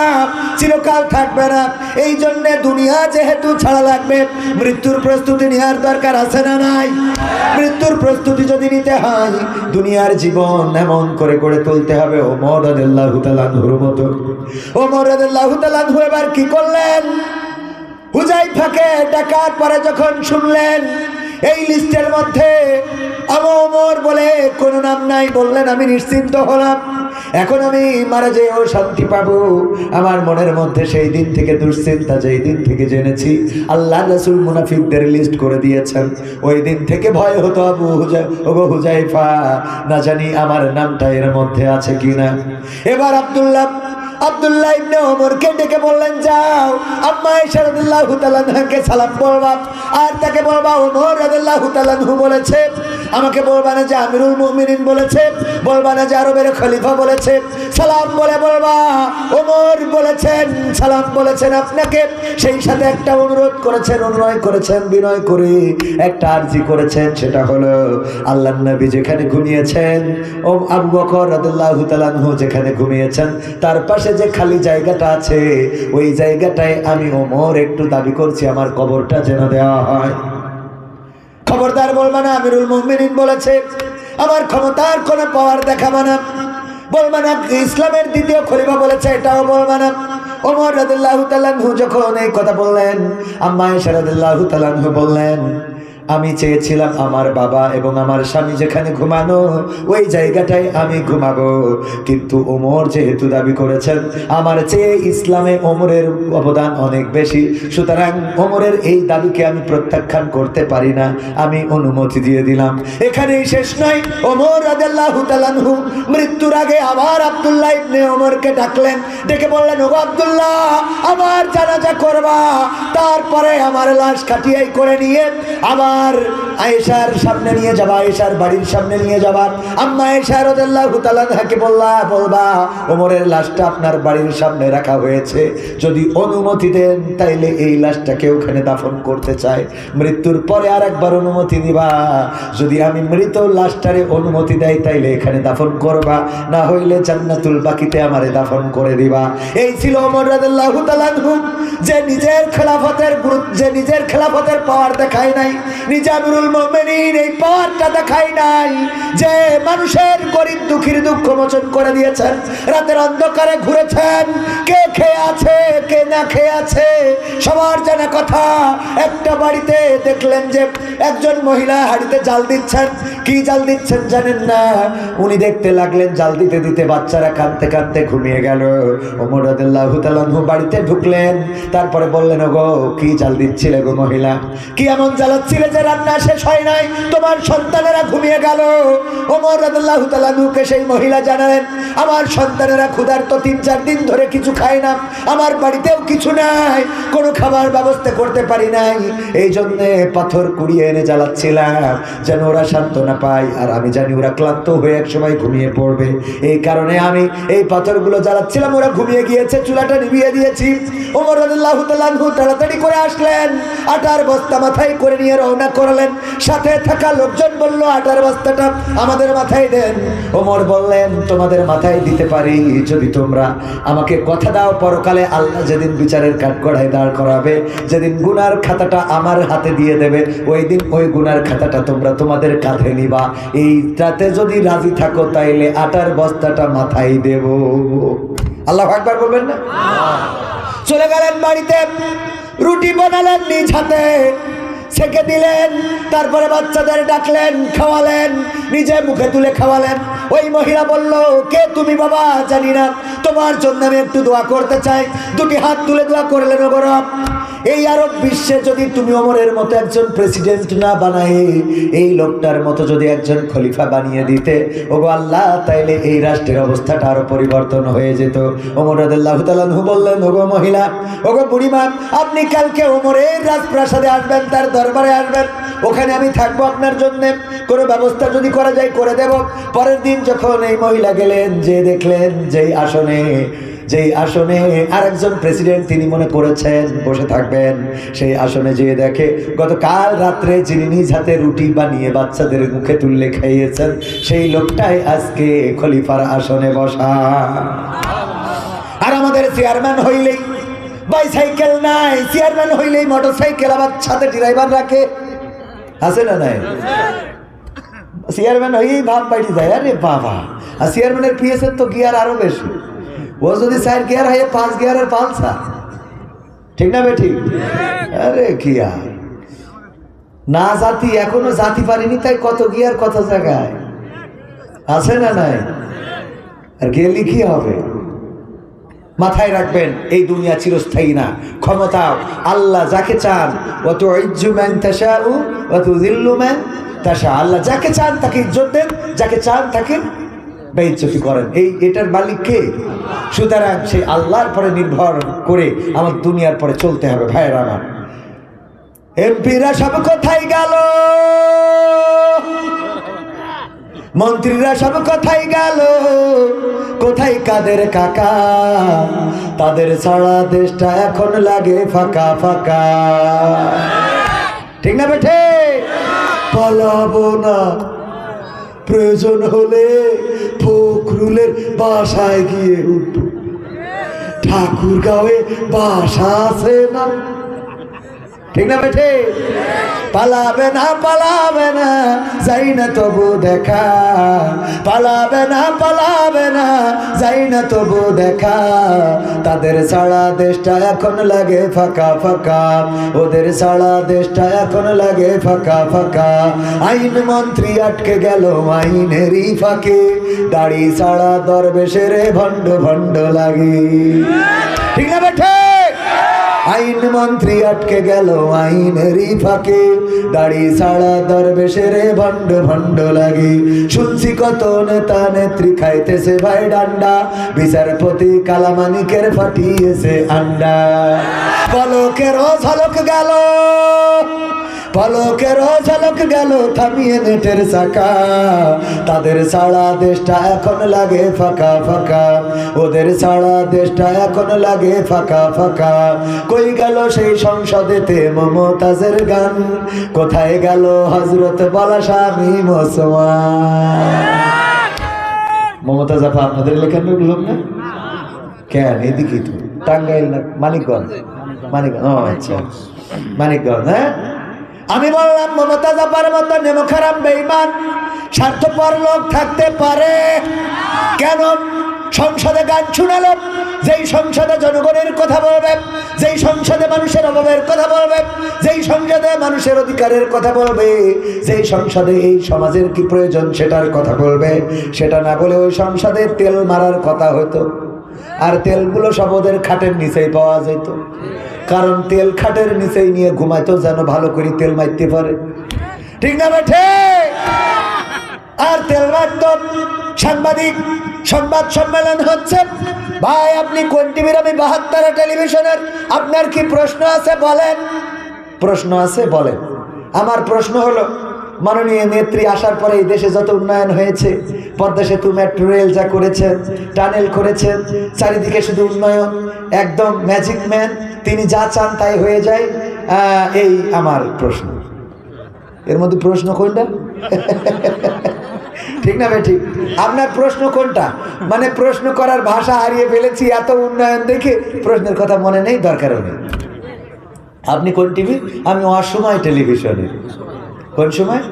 চিরকাল থাকবে না। এই জন্যে দুনিয়া যেহেতু ছাড়া লাগবে, মৃত্যুর প্রস্তুতি নেওয়ার দরকার আছে না নাই? মৃত্যুর প্রস্তুতি যদি নিতে হয়, দুনিয়ার জীবন এমন করে গড়ে তুলতে হবে ওমর রাদিয়াল্লাহু তাআলা আনহুর মতো। ওমর রাদিয়াল্লাহু তাআলা আনহু এবার কি করলেন? হুযায়ফাকে ডাকার পরে যখন শুনলেন এই লিস্টের মধ্যে আবু ওমর বলে কোনো নাম নাই, বললেন আমি নিশ্চিন্ত হলাম, এখন আমি মারা যেও শান্তি পাবো। আমার মনের মধ্যে সেই দিন থেকে দুশ্চিন্তা, যেই দিন থেকে জেনেছি আল্লাহ রাসূল মুনাফিকদের লিস্ট করে দিয়েছেন, ওই দিন থেকে ভয় হতো ওগো হুযায়ফা, না জানি আমার নামটা এর মধ্যে আছে কিনা। এবার আব্দুল্লাহ ইবনে ওমরকে ডেকে বললেন, যাও আম্মা আয়েশা রাদিয়াল্লাহু তাআলা আনহাকে সালাম বলবা, আর তাকে বলবা ওমর রাদিয়াল্লাহু তাআলা আনহু বলেছে। আমাকে বলবা না যে আমিরুল মুমিনিন বলেছে, বলবা না যে আরবের খলিফা বলেছে, সালাম বলে বলবা ওমর বলেছেন, সালাম বলেছেন আপনাকে। সেই সাথে একটা অনুরোধ করেছেন, অনুনয় করেছেন, বিনয় করে একটা আরজি করেছেন, সেটা হলো আল্লাহর নবী যেখানে ঘুমিয়েছেন, ও আবু বকর রাদিয়াল্লাহু তাআলা আনহু যেখানে ঘুমিয়েছেন, তার পাশে যে খালি জায়গাটা আছে, ওই জায়গাটায় আমি ওমর একটু দাবি করছি আমার কবরটা যেন দেওয়া হয়। খবরদার বলবা না আমিরুল মুমিনিন বলেছে, আমার ক্ষমতার কোনো পাওয়ার দেখাবা না। বলবে না। ইসলামের দ্বিতীয় খলিফা বলেছে, এটাও বলবে না। ওমর রাদিয়াল্লাহু তাআলা আনহু যখন এই কথা বললেন, আম্মা আয়েশা রাদিয়াল্লাহু তাআলা আনহু বললেন, আমি চেয়েছিলাম আমার বাবা এবং আমার স্বামী যেখানে ঘুমানো ওই জায়গাটায় আমি ঘুমাবো, কিন্তু ওমর যেহেতু দাবি করেছেন আমার চেয়ে ইসলামে ওমরের অবদান অনেক বেশি, সুতরাং ওমরের এই দাবিকে আমি প্রত্যাখ্যান করতে পারি না, আমি অনুমতি দিয়ে দিলাম। এখানেই শেষ নয়, ওমর রাদিয়াল্লাহু তাআলা আনহু মৃত্যুর আগে আবার আব্দুল্লাহ ইবনে ওমরকে ডাকলেন, ডেকে বললেন, ওগো আব্দুল্লাহ, আমার জানাজা করবা, তারপরে আমার লাশ খাটিয়াই করে নিয়ে আবার আয়েশার সামনে নিয়ে যাবা, আয়েশার বাড়ির সামনে নিয়ে যাবা। আম্মা আয়েশা রাদিয়াল্লাহু তাআলা আনহাকে বলবা ওমরের লাশটা আপনার বাড়ির সামনে রাখা হয়েছে, যদি অনুমতি দেন তাইলে এই লাশটাকে ওখানে দাফন করতে চাই, মৃত্যুর পরে আরেকবার অনুমতি দিবা, যদি আমি মৃত লাশটারে অনুমতি দেয় তাইলে এখানে দাফন করবা, না হইলে জান্নাতুল বাকিতে আমারে দাফন করে দিবা। এই ছিল ওমর রাদিয়াল্লাহু তাআলা আনহু, যে নিজের খেলাফতের পাওয়ার দেখায় নাই, নিজে আমিরুল মুমিনিন এই পাওয়ারটা দেখায় নাই, যে মানুষের গরিব দুঃখীর দুঃখ মোচন করে দিয়েছেন, রাতের অন্ধকারে ঘুরেছেন, কে খেয়ে আছে কে না খেয়ে আছে সবার জানা কথা। একটা বাড়িতে দেখলেন যে একজন মহিলা হাঁড়িতে জাল দিচ্ছেন, কি জাল দিচ্ছেন জানেন না, উনি দেখতে লাগলেন জাল দিতে দিতে বাচ্চারা কাঁদতে কাঁদতে ঘুমিয়ে গেল। ওমর রাদিয়াল্লাহু তাআলা আনহু বাড়িতে ঢুকলেন, তারপরে বললেন, ওগো কি জাল দিচ্ছিলে গো মহিলা, কি এমন জ্বালাচ্ছিলে যে রান্না শেষ হয় নাই, তোমার সন্তানেরা ঘুমিয়ে গেল? ওমর রাদিয়াল্লাহু তাআলা আনহুকে সেই মহিলা জানালেন, আমার সন্তানেরা ক্ষুধার্ত, 3-4 দিন ধরে কিছু খায় না, আমার বাড়িতেও কিছু নাই, কোনো খাবার ব্যবস্থা করতে পারি নাই, এই জন্য পাথর কুড়িয়ে এনে জ্বালাচ্ছিলাম যেন ওরা সান্ত্বনা পায়, আর আমি জানি ওরা ক্লান্ত হয়ে একসময় ঘুমিয়ে পড়বে, এই কারণে আমি এই পাথরগুলো জ্বালাচ্ছিলাম, ওরা ঘুমিয়ে গিয়েছে, চুলাটা নিভিয়ে দিয়েছি। ওমর রাদিয়াল্লাহু তাআলা আনহু তাড়াতাড়ি করে আসলেন, আটার বস্তা মাথায় করে নিয়ে রওনা করলেন। সাথে থাকা লোকজন বলল, আটার বস্তাটা আমাদের মাথায় দেন। ওমর বললেন, তোমাদের মাথায় দিতে পারি যদি তোমরা আমাকে কথা দাও, পরকালে আল্লাহ যেদিন বিচারের কাঠগড়ায় দাঁড় করাবে, যেদিন গুনার খাতাটা আমার হাতে দিয়ে দেবে, ওই দিন ওই গুনার খাতাটা তোমরা তোমাদের কাঁধে নিবা, এইটাতে যদি রাজি থাকো তাইলে আটার বস্তাটা মাথায় দেব। আল্লাহু আকবার বলবেন না? চলে গেলেন বাড়িতে, রুটি বানালেন নিজ হাতে, সেকে দিলেন, তারপরে বাচ্চাদের ডাকলেন, খাওয়ালেন, নিজে মুখে তুলে খাওয়ালেন। ওই মহিলা বলল, কে তুমি বাবা? জানি না, তোমার জন্য আমি একটু দোয়া করতে চাই। দুটি হাত তুলে দোয়া করলেন, ওগো রব, এই আরব বিশ্বে যদি তুমি ওমরের মতো একজন প্রেসিডেন্ট না বানাই, এই লোকটার মতো যদি একজন খলিফা বানিয়ে দিতে, ওগো আল্লাহ, তাইলে এই রাষ্ট্রের অবস্থাটা আরো পরিবর্তন হয়ে যেত। ওমর রাদিয়াল্লাহু তাআলা আনহু বললেন, ওগো মহিলা, ওগো বুড়িমা, আপনি কালকে ওমরের রাজপ্রাসাদে আসবেন, তার দরবারে আসবেন, ওখানে আমি থাকবো, আপনার জন্য কোনো ব্যবস্থা যদি করা যায় করে দেব। পরের দিন যখন এই মহিলা গেলেন, যে দেখলেন যেই আসনে আরেকজন প্রেসিডেন্ট তিনি মনে করেছেন বসে থাকবেন, সেই আসনে যেয়ে দেখে গতকাল রাত্রে যিনি নিজ হাতে রুটি বানিয়ে বাচ্চাদের মুখে তুললে খাইয়েছেন, সেই লোকটাই আজকে খলিফার আসনে বসা। আর আমাদের চেয়ারম্যান হইলেই বাইসাইকেল নাই, চেয়ারম্যান হইলেই মোটরসাইকেল, আবার সাথে ড্রাইভার রাখে, আছে না নাই? চেয়ারম্যান হয়েই ভাব বাইরে যায়, আরে বাবা। আর চেয়ারম্যানের পিএসের তো গিয়ার আরো বেশি, ও যদি 4 গিয়ার হয় 5 গিয়ারের পালসা, ঠিক না বেঠিক? আরে কি আর না জাতি, এখনো জাতি পারিনি, তাই কত গিয়ার কত জায়গায়, আছে না নাই? আর গেলি কি হবে? মাথায় রাখবেন, এই দুনিয়া চিরস্থায়ী না। ক্ষমতা আল্লাহ যাকে চান, ওয়াতু ইজ্জু মান তাশাউ ওয়া তুযিল্লু মান তাশা, আল্লাহ যাকে চান তাকে ইজ্জত দেন, যাকে চান তাকে বেইজ্জতি করেন। এটার মালিক কে? সুতরাং সেই আল্লাহর পরে নির্ভর করে আমার দুনিয়ার পরে চলতে হবে। ভাইয়েরা আমার, এমপিরা সব কোথায় গেল? মন্ত্রীরা সব কোথায় গেল? কোথায় কাদের কাকা? তাদের ছাড়া দেশটা এখন লাগে ফাঁকা ফাঁকা, ঠিক না বেঠে? পালাবো না, প্রয়োজন হলে ফখরুলের বাসায় গিয়ে উঠবো, ঠাকুরগাঁওয়ে বাসা আছে না, ঠিক না বেঠে? পালাবে না যাই না তবু দেখা, পালাবে না যাই না তবু দেখা। তাদের ছাড়া দেশটা এখন লাগে ফাঁকা ফাঁকা, ওদের ছাড়া দেশটা এখন লাগে ফাঁকা ফাঁকা। আইন মন্ত্রী আটকে গেল আইনেরই ফাঁকে, দাড়ি ছাড়া দরবেশের ভণ্ড ভণ্ড লাগে। ঠিক না বেঠে? আইন মন্ত্রী আটকে গেল আইনেরই ফাঁকে, দাড়ি ছাড়া দরবেশের ভণ্ড ভণ্ড লাগে। শুনছি কত নেতা নেত্রী খাইতেছে ভাই ডান্ডা, বিচারপতি কালামানিকের ফাটিয়েছে আন্ডা। পলকেরও ঝলক গেল, পলকেরও ঝলক গেল থামিয়ে নেটের চাকা। তাদের ছাড়া দেশটা এখন লাগে ফাঁকা ফাঁকা, ওদের ছাড়া দেশটা এখন লাগে ফাঁকা ফাঁকা। কই গেল সেই সংসদেতে মমতাজের গান, কোথায় গেল হযরত বলা স্বামী মুসলমান? মমতাজ আপা আপনাদের লেখানোর লোক না কেন? এদিকে তো টাঙ্গাইল না মানিকগঞ্জ? মানিকগঞ্জ, ও আচ্ছা মানিকগঞ্জ। হ্যাঁ, আমি বললাম মমতাজ আপার মতো নেমখারাম বেঈমান স্বার্থপর লোক থাকতে পারে কেন? সংসদে গান শুনালো, যেই সংসদে জনগণের কথা বলবে, যেই সংসদে মানুষের অভাবের কথা বলবে, যেই সংসদে মানুষের অধিকারের কথা বলবে, যেই সংসদে এই সমাজের কি প্রয়োজন সেটার কথা বলবে, সেটা না বলে ওই সংসদে তেল মারার কথা হতো। আর তেলগুলো সব ওদের খাটের নিচেই পাওয়া যেত, কারণ তেল খাটের নিচেই নিয়ে ঘুমাইতো যেন ভালো করে তেল মারতে পারে। ঠিক না বেঠে? আর তেল মারত সাংবাদিক, সংবাদ সম্মেলন হচ্ছে, ভাই আপনি কোন টিভির? আমি 72 টেলিভিশনের, আপনার কি প্রশ্ন আছে বলেন। প্রশ্ন আছে বলেন। আমার প্রশ্ন হলো, মাননীয় নেত্রী আসার পরে এই দেশে যত উন্নয়ন হয়েছে, পদ্মা সেতু, মেট্রো রেল যা করেছেন, টানেল করেছেন, চারিদিকে শুধু উন্নয়ন, একদম ম্যাজিক ম্যান, তিনি যা চান তাই হয়ে যায়। এই আমার প্রশ্ন। এর মধ্যে প্রশ্ন কোনটা? ঠিক না ভাই? ঠিক। আপনার প্রশ্ন কোনটা? মানে প্রশ্ন করার ভাষা হারিয়ে ফেলেছি, এত উন্নয়ন দেখে প্রশ্নের কথা মনে নেই, দরকারও নেই। আপনি কোন টিভি? আমি অসময় টেলিভিশনে। কোন সময়?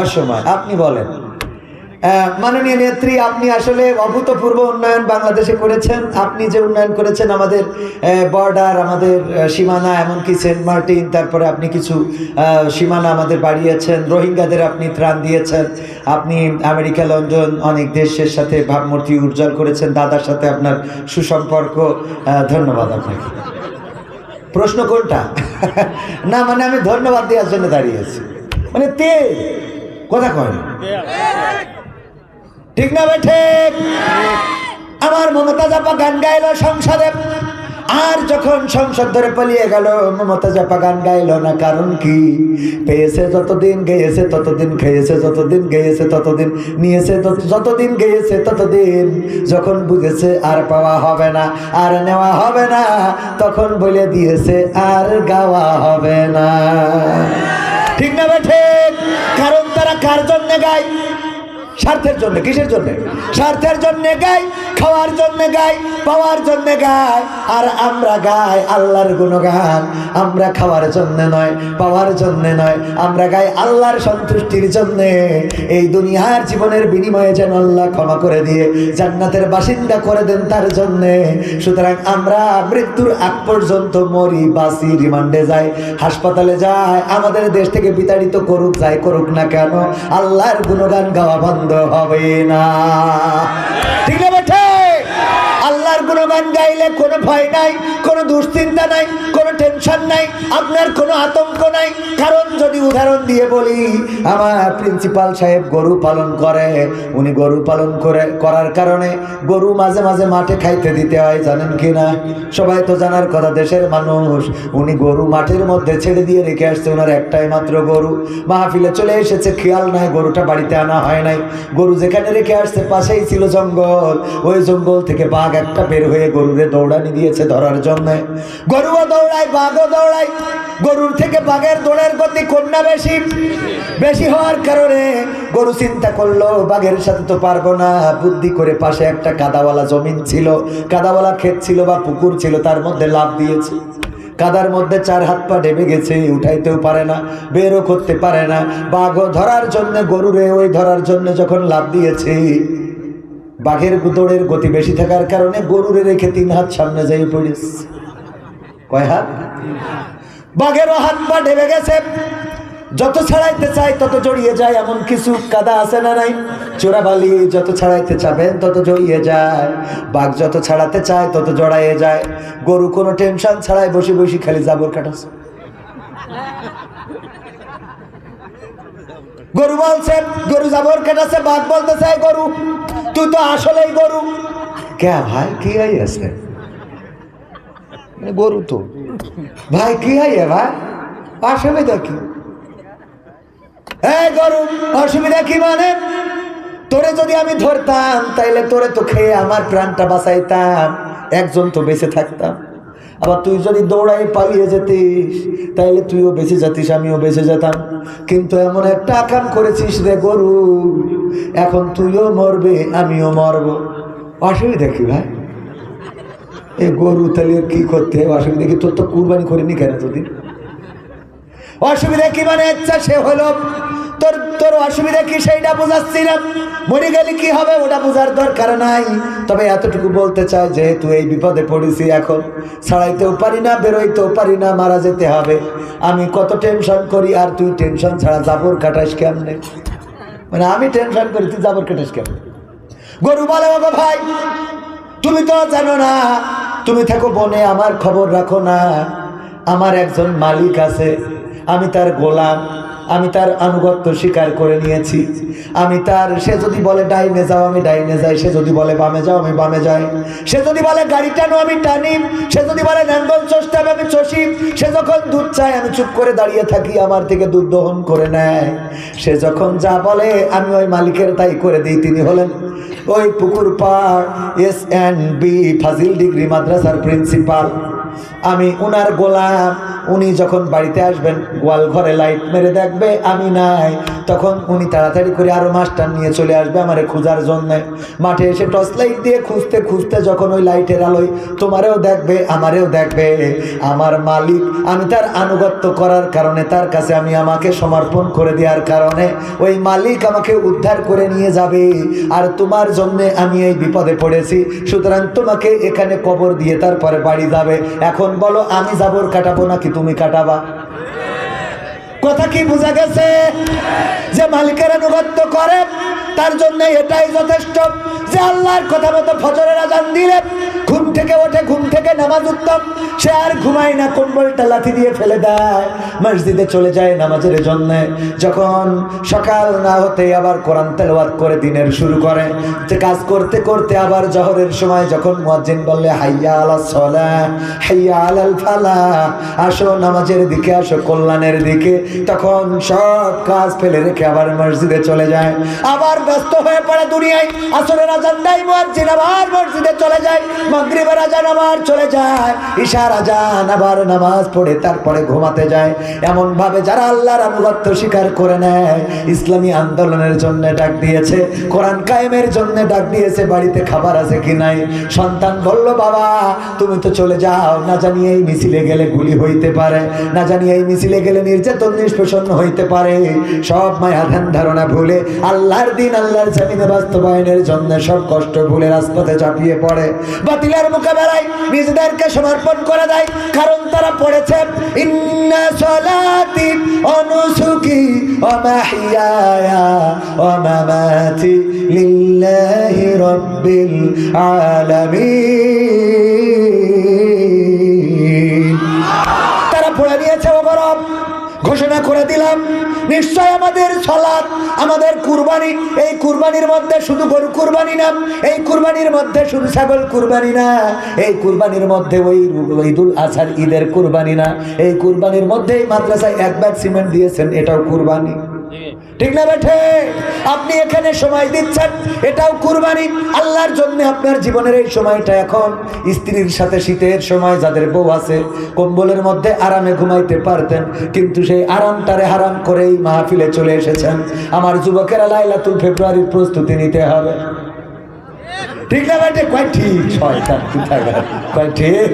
অসময়। আপনি বলেন। মাননীয় নেত্রী, আপনি আসলে অভূতপূর্ব উন্নয়ন বাংলাদেশে করেছেন। আপনি যে উন্নয়ন করেছেন, আমাদের বর্ডার, আমাদের সীমানা, এমনকি সেন্ট মার্টিন, তারপরে আপনি কিছু সীমানা আমাদের বাড়িয়েছেন, রোহিঙ্গাদের আপনি ত্রাণ দিয়েছেন, আপনি আমেরিকা, লন্ডন, অনেক দেশের সাথে ভাবমূর্তি উজ্জ্বল করেছেন, দাদার সাথে আপনার সুসম্পর্ক। ধন্যবাদ আপনাকে। প্রশ্ন কোনটা? না মানে আমি ধন্যবাদ দেওয়ার জন্য দাঁড়িয়েছি, মানে তেল কথা কয় না। ঠিক না ভাই? ঠিক। আমার মমতাজ আপা গান গাইলো সংসদে, আর যখন সংসদ ধরে পালিয়ে গেল, মমতাজ আপা গান গাইল না। কারণ কি? পেয়েছে যতদিন, গেয়েছে ততদিন, খেয়েছে যতদিন, গেয়েছে ততদিন, নিয়েছে যতদিন, গেয়েছে ততদিন। যখন বুঝেছে আর পাওয়া হবে না, আর নেওয়া হবে না, তখন বলে দিয়েছে আর গাওয়া হবে না। ঠিক না ভাই? ঠিক। কারণ তারা কার জন্য গায়? স্বার্থের জন্য। কিসের জন্য? স্বার্থের জন্য গায়, খাওয়ার জন্য গায়, পাওয়ার জন্য গায়। আর আমরা গাই আল্লাহর গুণগান। আমরা খাওয়ার জন্য নয়, পাওয়ার জন্য নয়, আমরা গাই আল্লাহর সন্তুষ্টির জন্য। এই দুনিয়ার জীবনের বিনিময়ে যেন আল্লাহ ক্ষমা করে দিয়ে জান্নাতের বাসিন্দা করে দেন তার জন্য। সুতরাং আমরা মৃত্যুর আগ পর্যন্ত মরি, বাঁচি, রিমান্ডে যাই, হাসপাতালে যাই, আমাদের দেশ থেকে বিতাড়িত করুক, যাই করুক না কেন, আল্লাহর গুণগান গাওয়া বন্ধ হবে না। ঠিক না বেঠে? আল্লাহর গুণগান গাইলে কোনো ভয় নাই, কোনো দুশ্চিন্তা নাই, কোনো টেনশন নাই, আপনার কোনো আতঙ্ক নাই। কারণ যদি উদাহরণ দিয়ে বলি, আমার প্রিন্সিপাল সাহেব গরু পালন করে, উনি গরু পালন করার কারণে গরু মাঝে মাঝে মাঠে খাইতে দিতে হয়, জানেন কি না? সবাই তো জানার কথা, দেশের মানুষ। উনি গরু মাঠের মধ্যে ছেড়ে দিয়ে রেখে আসছে, ওনার একটাই মাত্র গরু। মাহফিলে চলে এসেছে, খেয়াল নাই গরুটা বাড়িতে আনা হয় নাই। গরু যেখানে রেখে আসছে পাশেই ছিল জঙ্গল, ওই জঙ্গল থেকে বাঘ একটা বের হয়ে গরুরে দৌড়ানি দিয়েছে ধরার জন্য। গরুও দৌড়ায়, বাঘও দৌড়ায়। গরুর থেকে বাঘের দৌড়ের গতি কন্যা বেশি। বেশি হওয়ার কারণে গরু চিন্তা করলো বাঘের সাথে তো পারবো না। বুদ্ধি করে পাশে একটা কাদাওয়ালা জমিন ছিল, কাদাওয়ালা ক্ষেত ছিল বা পুকুর ছিল, তার মধ্যে লাফ দিয়েছে। কাদার মধ্যে 4 হাত পা ডেবে গেছে, উঠাইতেও পারে না, বেরও করতে পারে না। বাঘও ধরার জন্য, গরুরে ওই ধরার জন্য যখন লাফ দিয়েছে, বাঘের দৌড়ের গতি বেশি থাকার কারণে গরুরে রেখে 3 হাত সামনে যাই পড়েছে। কয় হাত? বাঘেরও হাত পা ডেবে গেছে, যত ছাড়াইতে চাই তত জড়িয়ে যায়। এমন কিছু কাদা আছে না নাই? চোরাবালি যত ছাড়াইতে চাবেন তত জড়িয়ে যায়, বাঘ যত ছাড়াতে চায় তত জড়াইয়ে যায়। গরু কোনো টেনশন ছাড়াই বসে বসে খালি জাবর কাটাছে। গরু বলছে, গরু জাবর কাটাছে, বাঘ বলতেছে গরু তুই তো আসলেই গরু। কে ভাই কি আছে? গরু তো ভাই কি হয় ভাই, অসুবিধা কি? এই গরু অসুবিধা কি মানে? তোরে যদি আমি ধরতাম তাইলে তোরে তো খেয়ে আমার প্রাণটা বাঁচাইতাম, একজন তো বেঁচে থাকতাম। আবার তুই যদি দৌড়াই পালিয়ে যেতিস তাইলে তুইও বেঁচে যেতিস, আমিও বেঁচে যেতাম। কিন্তু এমন একটা কাম করেছিস রে গরু, এখন তুইও মরবে আমিও মরব। অসুবিধা কি ভাই? এই গরু তাহলে কি করতে? অসুবিধা কি? তোর তো কুরবানি করিনি কেন যদি? অসুবিধা কি মানে? ইচ্ছা সে হলো, তোর অসুবিধা কি সেইটা বোঝাচ্ছি না। মরে গেলে কি হবে ওটা বোঝার দরকার নাই। তবে এতটুকু বলতে চাই, যেহেতু এই বিপদে পড়েছি, এখন ছাড়াইতেও পারি না, বেরোইতেও পারি না, মারা যেতে হবে। আমি কত টেনশন করি, আর তুই টেনশন ছাড়া জাবর কাটাস কেমনে? মানে আমি টেনশন করি, তুই জাবর কাটাস কেমনে? গরু বলে ওগো ভাই তুমি তো জানো না, তুমি থাকো বনে, আমার খবর রাখো না। আমার একজন মালিক আছে, আমি তার গোলাম, আমি তার আনুগত্য স্বীকার করে নিয়েছি। আমি তার, সে যদি বলে ডাইনে যাও আমি ডাইনে যাই, সে যদি বলে বামে যাও আমি বামে যাই, সে যদি বলে গাড়ি টানো আমি টানি, সে যদি বলে ন্যাঙ্গল চষতে আমি চষি, সে যখন দুধ চায় আমি চুপ করে দাঁড়িয়ে থাকি, আমার থেকে দুধ দহন করে নেয়। সে যখন যা বলে আমি ওই মালিকের তাই করে দিই। তিনি হলেন ওই পুকুর পাড় SNB ফাজিল ডিগ্রি মাদ্রাসার প্রিন্সিপাল। আমি উনার গোলাম। উনি যখন বাড়িতে আসবেন, গোয়াল ঘরে লাইট মেরে দেখবে আমি নাই, তখন উনি তাড়াতাড়ি করে আরো মাস্টার নিয়ে চলে আসবে আমারে খোঁজার জন্য। মাঠে এসে টর্চ লাইট দিয়ে খুঁজতে খুঁজতে যখন ওই লাইটের আলোয় তোমারেও দেখবে আমারেও দেখবে, আমার মালিক, আমি তার আনুগত্য করার কারণে, তার কাছে আমি আমাকে সমর্পণ করে দেওয়ার কারণে ওই মালিক আমাকে উদ্ধার করে নিয়ে যাবে। আর তোমার জন্য আমি এই বিপদে পড়েছি, সুতরাং তোমাকে এখানে কবর দিয়ে তারপরে বাড়ি যাবে। এখন বলো আমি জাবর কাটাবো নাকি তুমি কাটাবা? কথা কি বোঝা গেছে? যে মালিকের আনুগত্য করে তার জন্য এটাই যথেষ্ট যে আল্লাহর কথা মতো ফজরের আজান দিলে ঘুম থেকে ওঠে, ঘুম থেকে নামাজ উত্তম, সে আর ঘুমায় না, কম্বলটা লাথি দিয়ে ফেলে দেয়, মসজিদে চলে যায় নামাজের জন্য। যখন সকাল না হতে আবার কোরআন তেলাওয়াত করে দিনের শুরু করে, যে কাজ করতে করতে আবার জহরের সময় যখন মুয়াজ্জিন বললে হাইয়া আলাস সালাহ হাইয়া আলাল ফালাহ, আসো নামাজের দিকে, আসো কল্যাণের দিকে, তখন সব কাজ ফেলে রেখে আবার মসজিদে চলে যায়। আবার ব্যস্ত হয়ে পড়ে দুনিয়ায়। আসরের আজান দেয় মুয়াজ্জিন, আবার মসজিদে চলে যায়। মাগরিবের আজান আবার চলে যায়। ইশার আজান আবার নামাজ পড়ে তারপরে ঘুমাতে যায়। এমন ভাবে যারা আল্লাহর আনুগত্য স্বীকার করে নেয়, ইসলামী আন্দোলনের জন্য ডাক দিয়েছে, কোরআন কায়েমের জন্য ডাক দিয়েছে, বাড়িতে খাবার আছে কি নাই? সন্তান বলল বাবা তুমি তো চলে যাও, না জানি এই মিছিলে গেলে গুলি হইতে পারে, না জানি এই মিছিলে গেলে নির্যাতন নিষ্পেষণ হইতে পারে। সব মায়া ধ্যান ধারণা ভুলে আল্লাহর দিন, আল্লাহর জমিনে বাস্তবায়নের জন্য সব কষ্ট ভুলে রাজপথে চাপিয়ে পড়ে, বাতিলের মোকাবেলায় নিজেদেরকে সমর্পণ করে দেয়। কারণ তারা পড়েছে ইন্না সলাতি ওয়া নুসুকি ওয়া মাহইয়ায়া ওয়া মামাতি লিল্লাহি রাব্বিল আলামিন। তারা পড়ে নিয়েছে ওগরব। ঘোষণা করে দিলাম নিশ্চয় আমাদের সালাত, আমাদের কুরবানি, এই কুরবানির মধ্যে শুধু গরু কুরবানি না, এই কুরবানির মধ্যে শুধু ছাগল কুরবানি না, এই কুরবানির মধ্যে ওই ঈদুল আজহার ঈদের কুরবানি না, এই কুরবানির মধ্যে মাদ্রাসায় 1 ব্যাগ সিমেন্ট দিয়েছেন, এটাও কুরবানি। ঠিক না বেঠে? আপনি এখানে সময় দিচ্ছেন, এটাও কুরবানি আল্লাহর জন্য। আপনার জীবনের এই সময়টা এখন স্ত্রীর সাথে শীতের সময় যাদের বউ আছে, কম্বলের মধ্যে আরামে ঘুমাইতে পারতেন, কিন্তু সেই আরামটারে হারাম করেই মাহফিলে চলে এসেছেন। আমার যুবকেরা লাইলাতুল ফেব্রুয়ারির প্রস্তুতি নিতে হবে। ঠিক না বেটে? কয় ঠিক, শয়তান কোথাকার, কয় ঠিক।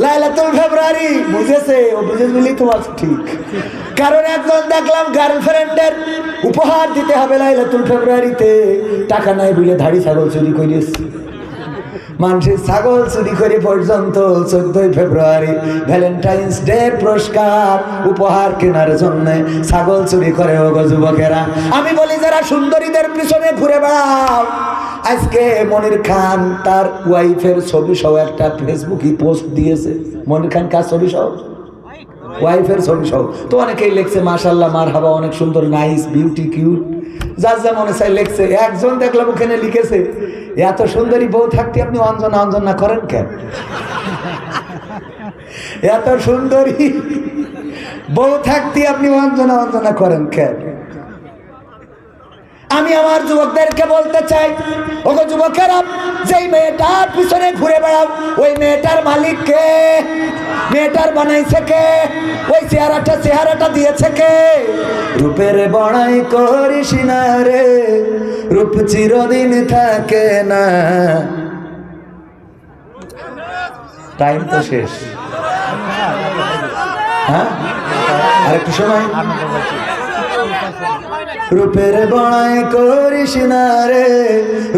লাইলাতুল ফেব্রুয়ারি বুঝেছে, ও বুঝেছে বলেই তো আছে ঠিক। কারণ একজন দেখলাম গার্লফ্রেন্ডের উপহার দিতে হবে লাইলাতুল ফেব্রুয়ারিতে, টাকা নাই বলে ধাড়ি ছাগল চুরি করিয়েছে। মানুষের ছাগল চুরি করে পর্যন্ত 14 ফেব্রুয়ারি ভ্যালেন্টাইন্স ডে পুরস্কার উপহার কেনার জন্য ছাগল চুরি করে ও যুবকেরা। আমি বলি যারা সুন্দরীদের পিছনে ঘুরে বেড়াও, আজকে মনির খান তার ওয়াইফের ছবি সহ একটা ফেসবুকে পোস্ট দিয়েছে। মনির খান কার ছবি সহ? ওয়াইফের ছবি সহ। তো অনেকেই লিখছে মাশাআল্লাহ মারহাবা, অনেক সুন্দর, নাইস, বিউটি, কিউট, যার যা মনে চাই লিখছে। একজন দেখলাম ওখানে লিখেছে, এত সুন্দরী বউ থাকতে আপনি অঞ্জনা অঞ্জনা করেন কেন? এত সুন্দরী বউ থাকতে আপনি অঞ্জনা অঞ্জনা করেন কেন? আমি আমার যুবকদেরকে বলতে চাই, ওগো যুবকেরা, যেই মেয়েটার পিছনে ঘুরে বেড়াও ওই মেয়েটার মালিক কে? মেয়েটার বানাইছে কে? ওই চেহারাটা দিয়েছে কে? রূপের বড়াই করিস না রে, রূপ চিরদিন থাকে না। টাইম তো শেষ, হ্যাঁ আরেকটু সময়। রূপের বড়াই করিস না রে,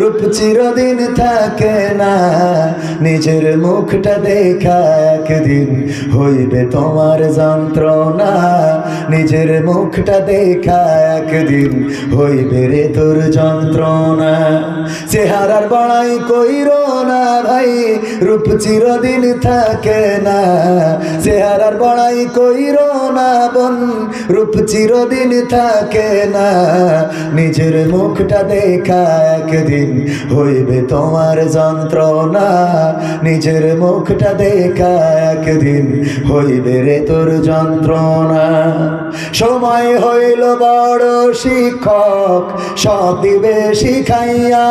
রূপ চিরদিন থাকে না। নিজের মুখটা দেখা একদিন হইবে তোমার যন্ত্রণা। নিজের মুখটা দেখা একদিন হইবে রে তোর যন্ত্রণা। চেহারার বড়াই কইরো না ভাই, রূপ চিরদিন থাকে না। চেহারার বড়াই কইরো না বোন, রূপ চিরদিন থাকে না। নিজের মুখটা দেখা একদিন হইবে তোমার যন্ত্রণা। নিজের মুখটা দেখা একদিন হইবে রে তোর যন্ত্রণা। সময় হইল বড় শিক্ষক, সব দিবে শিখাইয়া।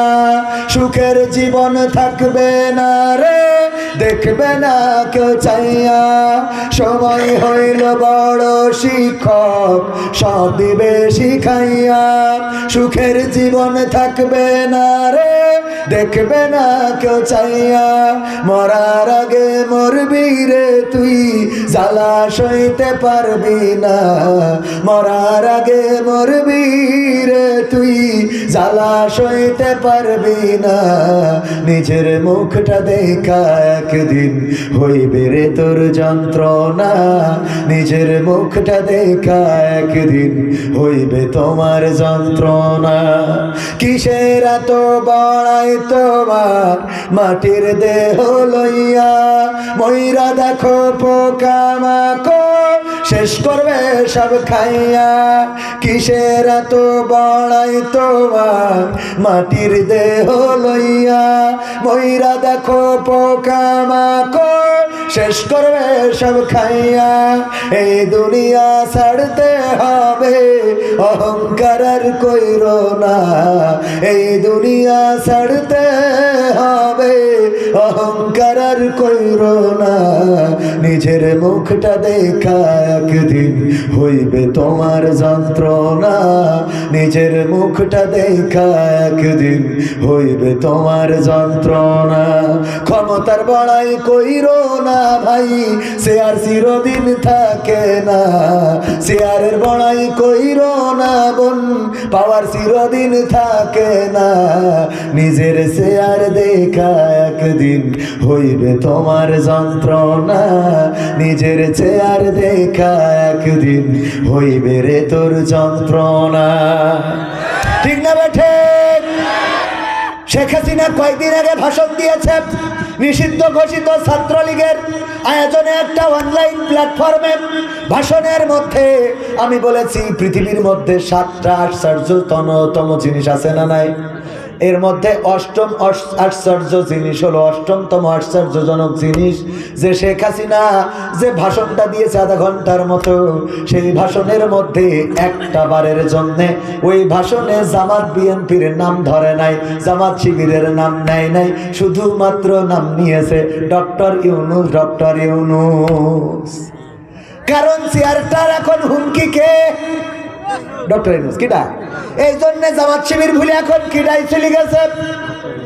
সুখের জীবন থাকবে না রে, দেখবে না কেউ চাইয়া। সময় হইল বড় শিক্ষক, সব দিবে শিখাইয়া। সুখের জীবন থাকবে না রে, দেখবে না কেউ চাইয়া। মরার আগে মরবি রে তুই, জ্বালা সইতে পারবি না। মরার আগে মরবি রে তুই, জ্বালা সইতে পারবি না। নিজের মুখটা দেখা একদিন হইবে রে তোর যন্ত্রণা। নিজের মুখটা দেখা একদিন হইবে তোমার যন্ত্রণা। কিসের এত বড়াই তোমার মাটির দেহ লইয়া? ময়রা দেখো পোকামাকড় শেষ করবে সব খাইয়া। কিসের এত বড়াই তোমার মাটির দেহ লইয়া? ময়রা দেখো পোকামাকড় শেষ করবে সব খাইয়া। এই দুনিয়া ছাড়তে হবে, অহংকার আর কইরো না। এই দুনিয়া ছাড়তে হবে, অহংকার আর কইরো না। নিজের মুখটা দেখা একদিন হইবে তোমার যন্ত্রণা। নিজের মুখটা দেখা একদিন হইবে তোমার যন্ত্রণা। ক্ষমতার বড়াই কইরো না ভাই, সে আর চিরদিন থাকে না। চেয়ারের বড়াই কইরো না বোন, পাওয়ার চিরদিন থাকে না। নিজের চেয়ার দেখা একদিন হইবে তোমার যন্ত্রণা। নিজের চেয়ার দেখা একদিন হইবে রে তোর যন্ত্রণা। ঠিক না বেঠে? শেখ হাসিনা কয়েকদিন আগে ভাষণ দিয়েছে, নিষিদ্ধ ঘোষিত ছাত্রলীগের আয়োজনে একটা অনলাইন প্ল্যাটফর্মে ভাষণের মধ্যে আমি বলেছি পৃথিবীর মধ্যে 7টা আশ্চর্যতম জিনিস আছে না নাই? এর মধ্যে অষ্টম আশ্চর্য জিনিস হলো, অষ্টমতম আশ্চর্যজনক জিনিস যে শেখ হাসিনা যে ভাষণটা দিয়েছে আধা ঘন্টার মতো, সেই ভাষণের মধ্যে একটা বারের জন্যে ওই ভাষণে জামাত বিএনপির নাম ধরে নাই, জামাত শিবিরের নাম নেয় নাই, শুধুমাত্র নাম নিয়েছে ডক্টর ইউনূস, ডক্টর ইউনূস। কারণ চেয়ারটার এখন হুমকি কে? ডক্টর ইউনূস কিডা? এই জন্য জামাত শিবির ভুলে এখন কিডাই চলে গেছে,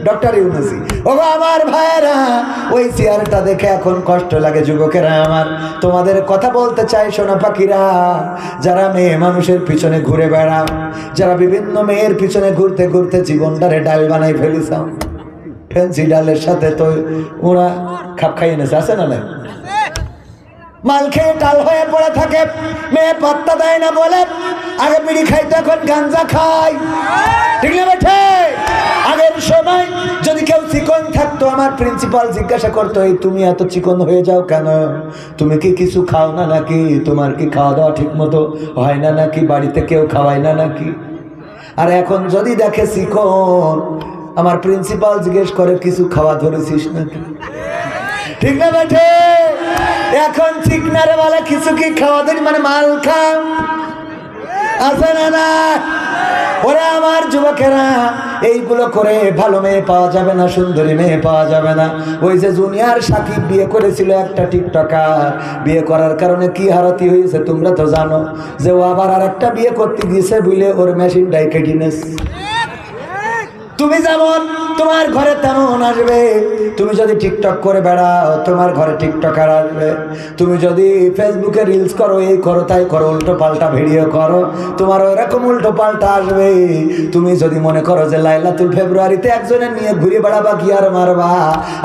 ডক্টর ইউনূসই। ওগো আমার ভাইয়েরা, ওই চেয়ারটা দেখে এখন কষ্ট লাগে যুবকেরা আমার। তোমাদের কথা বলতে চাই সোনা পাখিরা, যারা মেয়ে মানুষের পিছনে ঘুরে বেড়াও, যারা বিভিন্ন মেয়ের পিছনে ঘুরতে ঘুরতে জীবনটারে ডাল বানাই ফেলিসাও। ফেন্সি ডালের সাথে তো ওরা খাপ খাইয়ে নেছে, আছে না? মাল খেয়ে টাল হয়ে পড়ে থাকে, মেয়ে পাত্তা দেয় না বলে আগে বিড়ি খাইতো, এখন গাঞ্জা খায়, ঠিক না বেঠে? আগের সময় যদি কেউ চিকন থাকতো, আমার প্রিন্সিপাল জিজ্ঞাসা করতো, এই তুমি এত চিকন হয়ে যাও কেন? তুমি কি কিছু খাও না নাকি? তোমার কি খাওয়া দাওয়া ঠিক মতো হয় না নাকি? বাড়িতে কেউ খাওয়ায় না নাকি? আর এখন যদি দেখে চিকন, আমার প্রিন্সিপাল জিজ্ঞেস করে কিছু খাওয়া ধরেছিস নাকি? ঠিক না বেঠে? এখন চিকনারে বলে কিছু কি খাওয়া ধরি, মানে মাল খাও, আছে না? না ওরে আমার যুবকেরা, এইগুলো করে ভালো মেয়ে পাওয়া যাবে না, সুন্দরী মেয়ে পাওয়া যাবে না। ওই যে জুনিয়র সাকিব বিয়ে করেছিল একটা টিকটকার, বিয়ে করার কারণে কি হারাতি হয়েছে তোমরা তো জানো, যে ও আবার আর একটা বিয়ে করতে গিয়েছে বুঝলে ওর মেশিনটাই কেটে নিয়েছে। তুমি যেমন তোমার ঘরে তেমন আসবে, তুমি যদি টিকটক করে বেড়াও তোমার ঘরে টিকটকার আসবে, তুমি যদি ফেসবুকে রিলস করো, এই করো তাই করো, উল্টো পাল্টা ভিডিও করো, তোমার ওইরকম উল্টো পাল্টা আসবে। তুমি যদি মনে করো যে লাইলাতুল ফেব্রুয়ারিতে একজনের নিয়ে ঘুরে বেড়াবা, কি আর মারবা,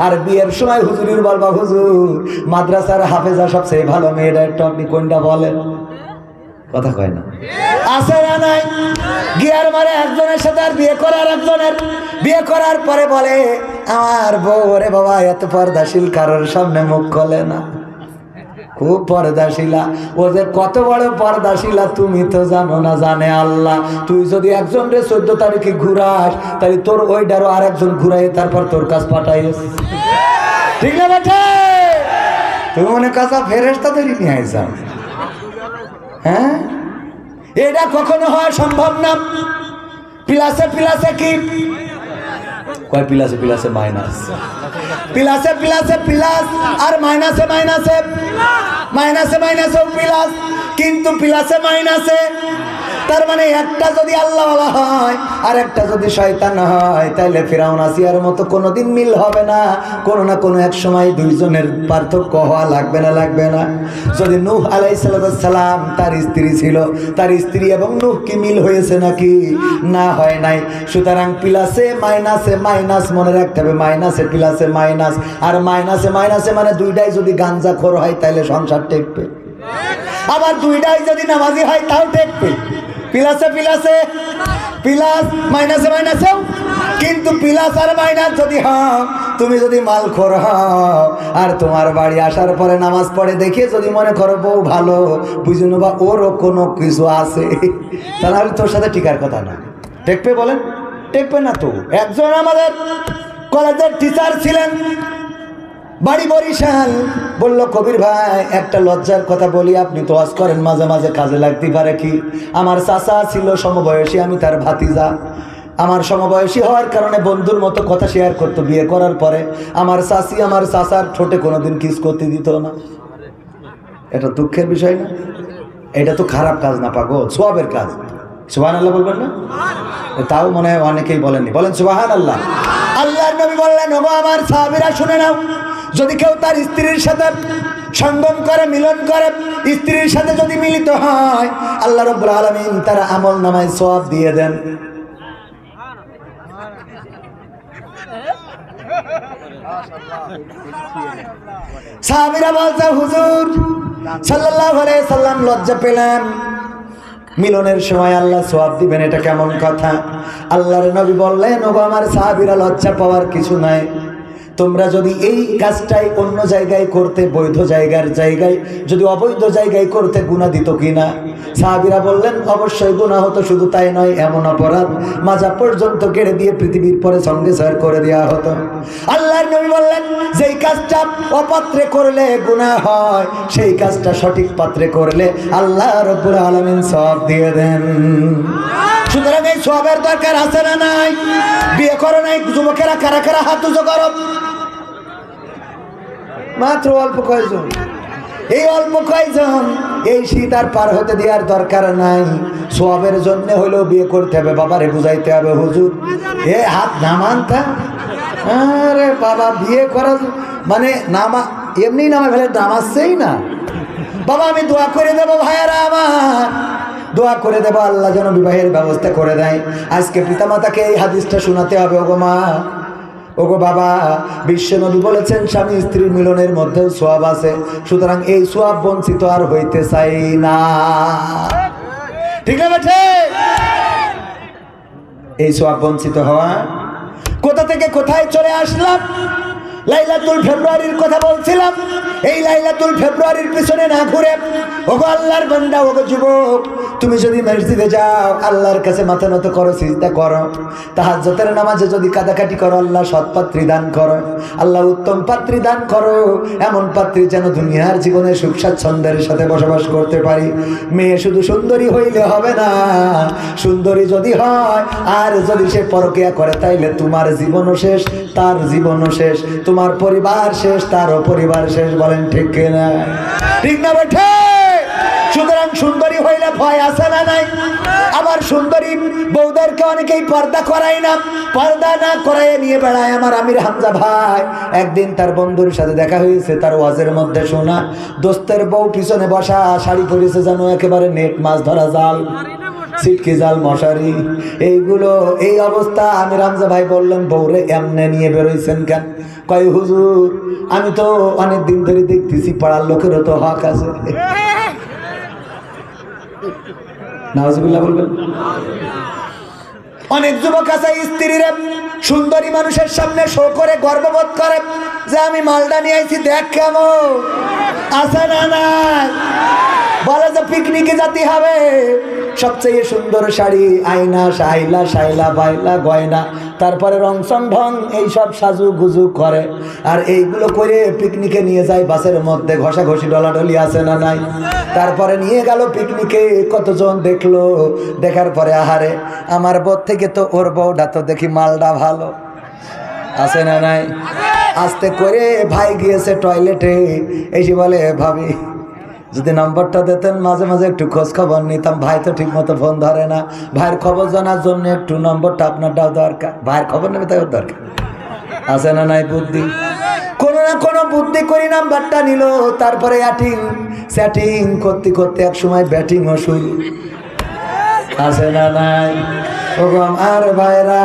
আর বিয়ের সময় হুজুরির বলবা, হুজুর মাদ্রাসার হাফেজা সবচেয়ে ভালো মেয়েটা, একটু আপনি কোনটা বলেন? কথা কয় না, আছে না নাই? গিয়ার মারে একজনের সাথে আর বিয়ে করার একজনের, বিয়ে করার পরে বলে আমার বউ, ওরে বাবা এত পর্দাশীল, কারোর সামনে মুখ খোলে না, খুব পর্দাশীলা। ও যে কত বড় পর্দাশীলা তুমি তো জানো না, জানে আল্লাহ। তুই যদি একজন রে 14 তারিখে ঘুরাস, তাহলে তোর ওইটারও আর একজন ঘুরাই তারপর তোর কাছে পাঠাইস, ঠিক না বেটা? তুমি মনে কাছে ফেরেশতা তৈরি নিয়ে আইসা, হ্যাঁ? এটা কখনো হওয়া সম্ভব না। প্লাসে প্লাসে কি কয়? প্লাসে প্লাসে মাইনাস, প্লাসে প্লাসে প্লাস, আর মাইনাসে মাইনাসে মাইনাসে মাইনাসেও প্লাস, কিন্তু প্লাসে মাইনাসে, তার মানে একটা যদি আল্লাহ হয় আর একটা যদি শয়তান হয়, তাহলে ফিরাউন আসিয়ার মতো কোনোদিন মিল হবে না। কোনো না কোনো এক সময় দুইজনের পার্থক্য হওয়া লাগবে না, লাগবে না? যদি নূহ আলাইহিস সালাম তার স্ত্রী ছিল, তার স্ত্রী এবং নূহ কি মিল হয়েছে নাকি? না, হয় নাই। সুতরাং প্লাসে মাইনাসে মাইনাস, মনে রাখতে হবে, মাইনাসে প্লাসে মাইনাস, আর মাইনাসে মাইনাসে মানে দুইটাই যদি গাঞ্জাখোর হয় তাহলে সংসার টেকবে, আবার দুইটাই যদি নামাজি হয় তাও টেকবে। প্লাসে প্লাসে প্লাস, মাইনাসে মাইনাসেও। কিন্তু প্লাস আর মাইনাস যদি হও, তুমি যদি মালখোর হও আর তোমার বাড়ি আসার পরে নামাজ পড়ে দেখে যদি মনে করো বউ ভালো, বুঝুন বা ওরও কোনো কিছু আছে, তাহলে তোর সাথে টিকার কথা না। টেকবে বলেন? টেকবে না তো। একজন আমাদের কলেজের টিচার ছিলেন, বাড়ি বরিশাল, বলল কবির ভাই একটা লজ্জার কথা বলি, আপনি তো ওয়াজ করেন মাঝে মাঝে, কাজে লাগতে পারে কি? আমার চাচা ছিল সমবয়সী, আমি তার ভাতিজা। আমার সমবয়সী হওয়ার কারণে বন্ধুর মতো কথা শেয়ার করতো। বিয়ে করার পরে আমার চাচি আমার চাচার ঠোঁটে কোনোদিন কিস করতে দিত না। এটা দুঃখের বিষয় না? এটা তো খারাপ কাজ না পাগো, সওয়াবের কাজ। সুবহানাল্লাহ বলবেন না? তাও মনে হয় অনেকেই বলেননি, বলেন সুবহানাল্লাহ। আল্লাহর নবী বললেন, ওগো আমার সাহাবীরা শুনে নাও, যদি কেউ তার স্ত্রীর সাথে সঙ্গম করে, মিলন করে, স্ত্রীর সাথে যদি মিলিত হয়, আল্লাহ রাব্বুল আলামিন তার আমল নামায় সওয়াব দিয়ে দেন। সাহাবীরা বলছে, হুজুর সাল্লাল্লাহু আলাইহি সাল্লাম লজ্জা পেলেন, মিলনের সময় আল্লাহ সওয়াব দিবেন, এটা কেমন কথা? আল্লাহর নবী বললেন, ওগো আমার সাহাবীরা লজ্জা পাওয়ার কিছু নাই। তোমরা যদি এই কাজটাই অন্য জায়গায় করতে, বৈধ জায়গার জায়গায় যদি অবৈধ জায়গায় করতে, গুনাহ দিত কিনা? সাহাবীরা বললেন, অবশ্যই গুনাহ হতো। শুধু তাই নয়, এমন অপরাধ মাজা পর্যন্ত কেড়ে দিয়ে পৃথিবীর পরে সঙ্গে সার করে দেওয়া হতো। আল্লাহর নবী বললেন, যেই কাজটা অপাত্রে করলে গুনাহ হয়, সেই কাজটা সঠিক পাত্রে করলে আল্লাহ রাব্বুল আলামিন সওয়াব দিয়ে দেন। সুতরাং এই সওয়াবের দরকার আছে না নাই? বিয়ে করো নাই যুবকেরা, কারা কারা হাত উঁচু করো? মাত্র অল্প কয়েকজন। এই অল্প কয়জন, এই শীত আর পার হতে দেওয়ার দরকার নাই। সওয়াবের জন্য হলেও বিয়ে করতে হবে, বাবারে বুঝাইতে হবে হুজুর এ হাত নামান তা। আরে বাবা বিয়ে করা মানে নামা এমনি নামা ফেলে নামাচ্ছেই না। বাবা আমি দোয়া করে দেবো ভাইয়ারা আমার, দোয়া করে দেবো আল্লাহ যেন বিবাহের ব্যবস্থা করে দেয়। আজকে পিতামাতাকে এই হাদিসটা শোনাতে হবে। ওগো মা, ওগো বাবা, বিশ্বনবী বলেছেন স্বামী স্ত্রীর মিলনের মধ্যেও সওয়াব আছে, সুতরাং এই সওয়াব বঞ্চিত আর হইতে চাই না। ঠিক না বেঠে? এই সওয়াব বঞ্চিত হওয়া কোথা থেকে কোথায় চলে আসলাম। লাইলাতুল ফেব্রুয়ারির কথা বলছিলাম। এই লাইলাতুল ফেব্রুয়ারির পিছনে না ঘুরে ওগো আল্লাহর বান্দা, ওগো যুবক, তুমি যদি মসজিদে যাও, আল্লাহর কাছে মাথা নত করো, সিজদা করো, তাহাজ্জুদের নামাজে যদি কাদাকাটি করো, আল্লাহ সৎ পাত্রী দান করো, আল্লাহ উত্তম পাত্রী দান করো, এমন পাত্রী যেন দুনিয়ার জীবনে সুখ স্বাচ্ছন্দ্যের সাথে বসবাস করতে পারি। মেয়ে শুধু সুন্দরী হইলে হবে না, সুন্দরী যদি হয় আর যদি সে পরকিয়া করে, তাইলে তোমার জীবনও শেষ, তার জীবনও শেষ, তোমার পরিবার শেষ, তারও পরিবার শেষ। বলেন ঠিক কিনা? ঠিক না বেঠে? সুতরাং সুন্দরী হইলে ভয় আছে না নাই? আবার সুন্দরী বউদেরকে অনেকেই পর্দা করায় না, পর্দা না করাই নিয়ে বেড়ায়। আমার আমির হামজা ভাই একদিন তার বন্ধুর সাথে দেখা হয়েছে, তার ওয়াজের মধ্যে শোনা, দোস্তের বউ পিছনে বসা, শাড়ি পরেছে যেন একেবারে নেট মাছ ধরা জাল, ছিটকি জাল, মশারি, এইগুলো, এই অবস্থা। আমির হামজা ভাই বললেন, বউরে এমনে নিয়ে বেরোইছেন কেন? কয় হুজুর আমি তো অনেক দিন ধরে দেখতেছি পাড়ার লোকেরও তো হক আছে। নাউজুবিল্লাহ বলবেন। অনেক যুবক আছে স্ত্রীর সুন্দরী মানুষের সামনে শো করে গর্ববোধ করে যে আমি মালদা নিয়ে আইছি, দেখ কেমন আছে না নাই, বলে যে পিকনিকে যেতে হবে, সবচেয়ে সুন্দর শাড়ি, আয়না, সাইলা, সাইলা, বাইলা, গয়না, তারপরে রংসন ঢং, এইসব সাজু গুজু করে। আর এইগুলো করে পিকনিকে নিয়ে যায়, বাসের মধ্যে ঘষাঘষি ডলাডলি আছে না নাই। তারপরে নিয়ে গেল পিকনিকে, কতজন দেখলো, দেখার পরে আহারে আমার বউ থেকে তো ওর বউটা তো দেখি মালটা ভালো আছে না নাই। আস্তে করে ভাই গিয়েছে টয়লেটে, এসে বলে ভাবি যদি নম্বরটা দিতেন মাঝে মাঝে একটু খোঁজ খবর নিতাম। ভাই তো ঠিক মতো ফোন ধরে না, ভাইয়ের খবর জানার জন্য একটু নম্বরটা আপনারটাও দরকার, ভাইয়ের খবর নেবে তাও দরকার আছে না নাই। বুদ্ধি, কোনো না কোনো বুদ্ধি করি নাম্বারটা নিল, তারপরে চ্যাটিং করতে করতে এক সময় ব্যাটিংও শুরু আছে না নাই। আর ভাইরা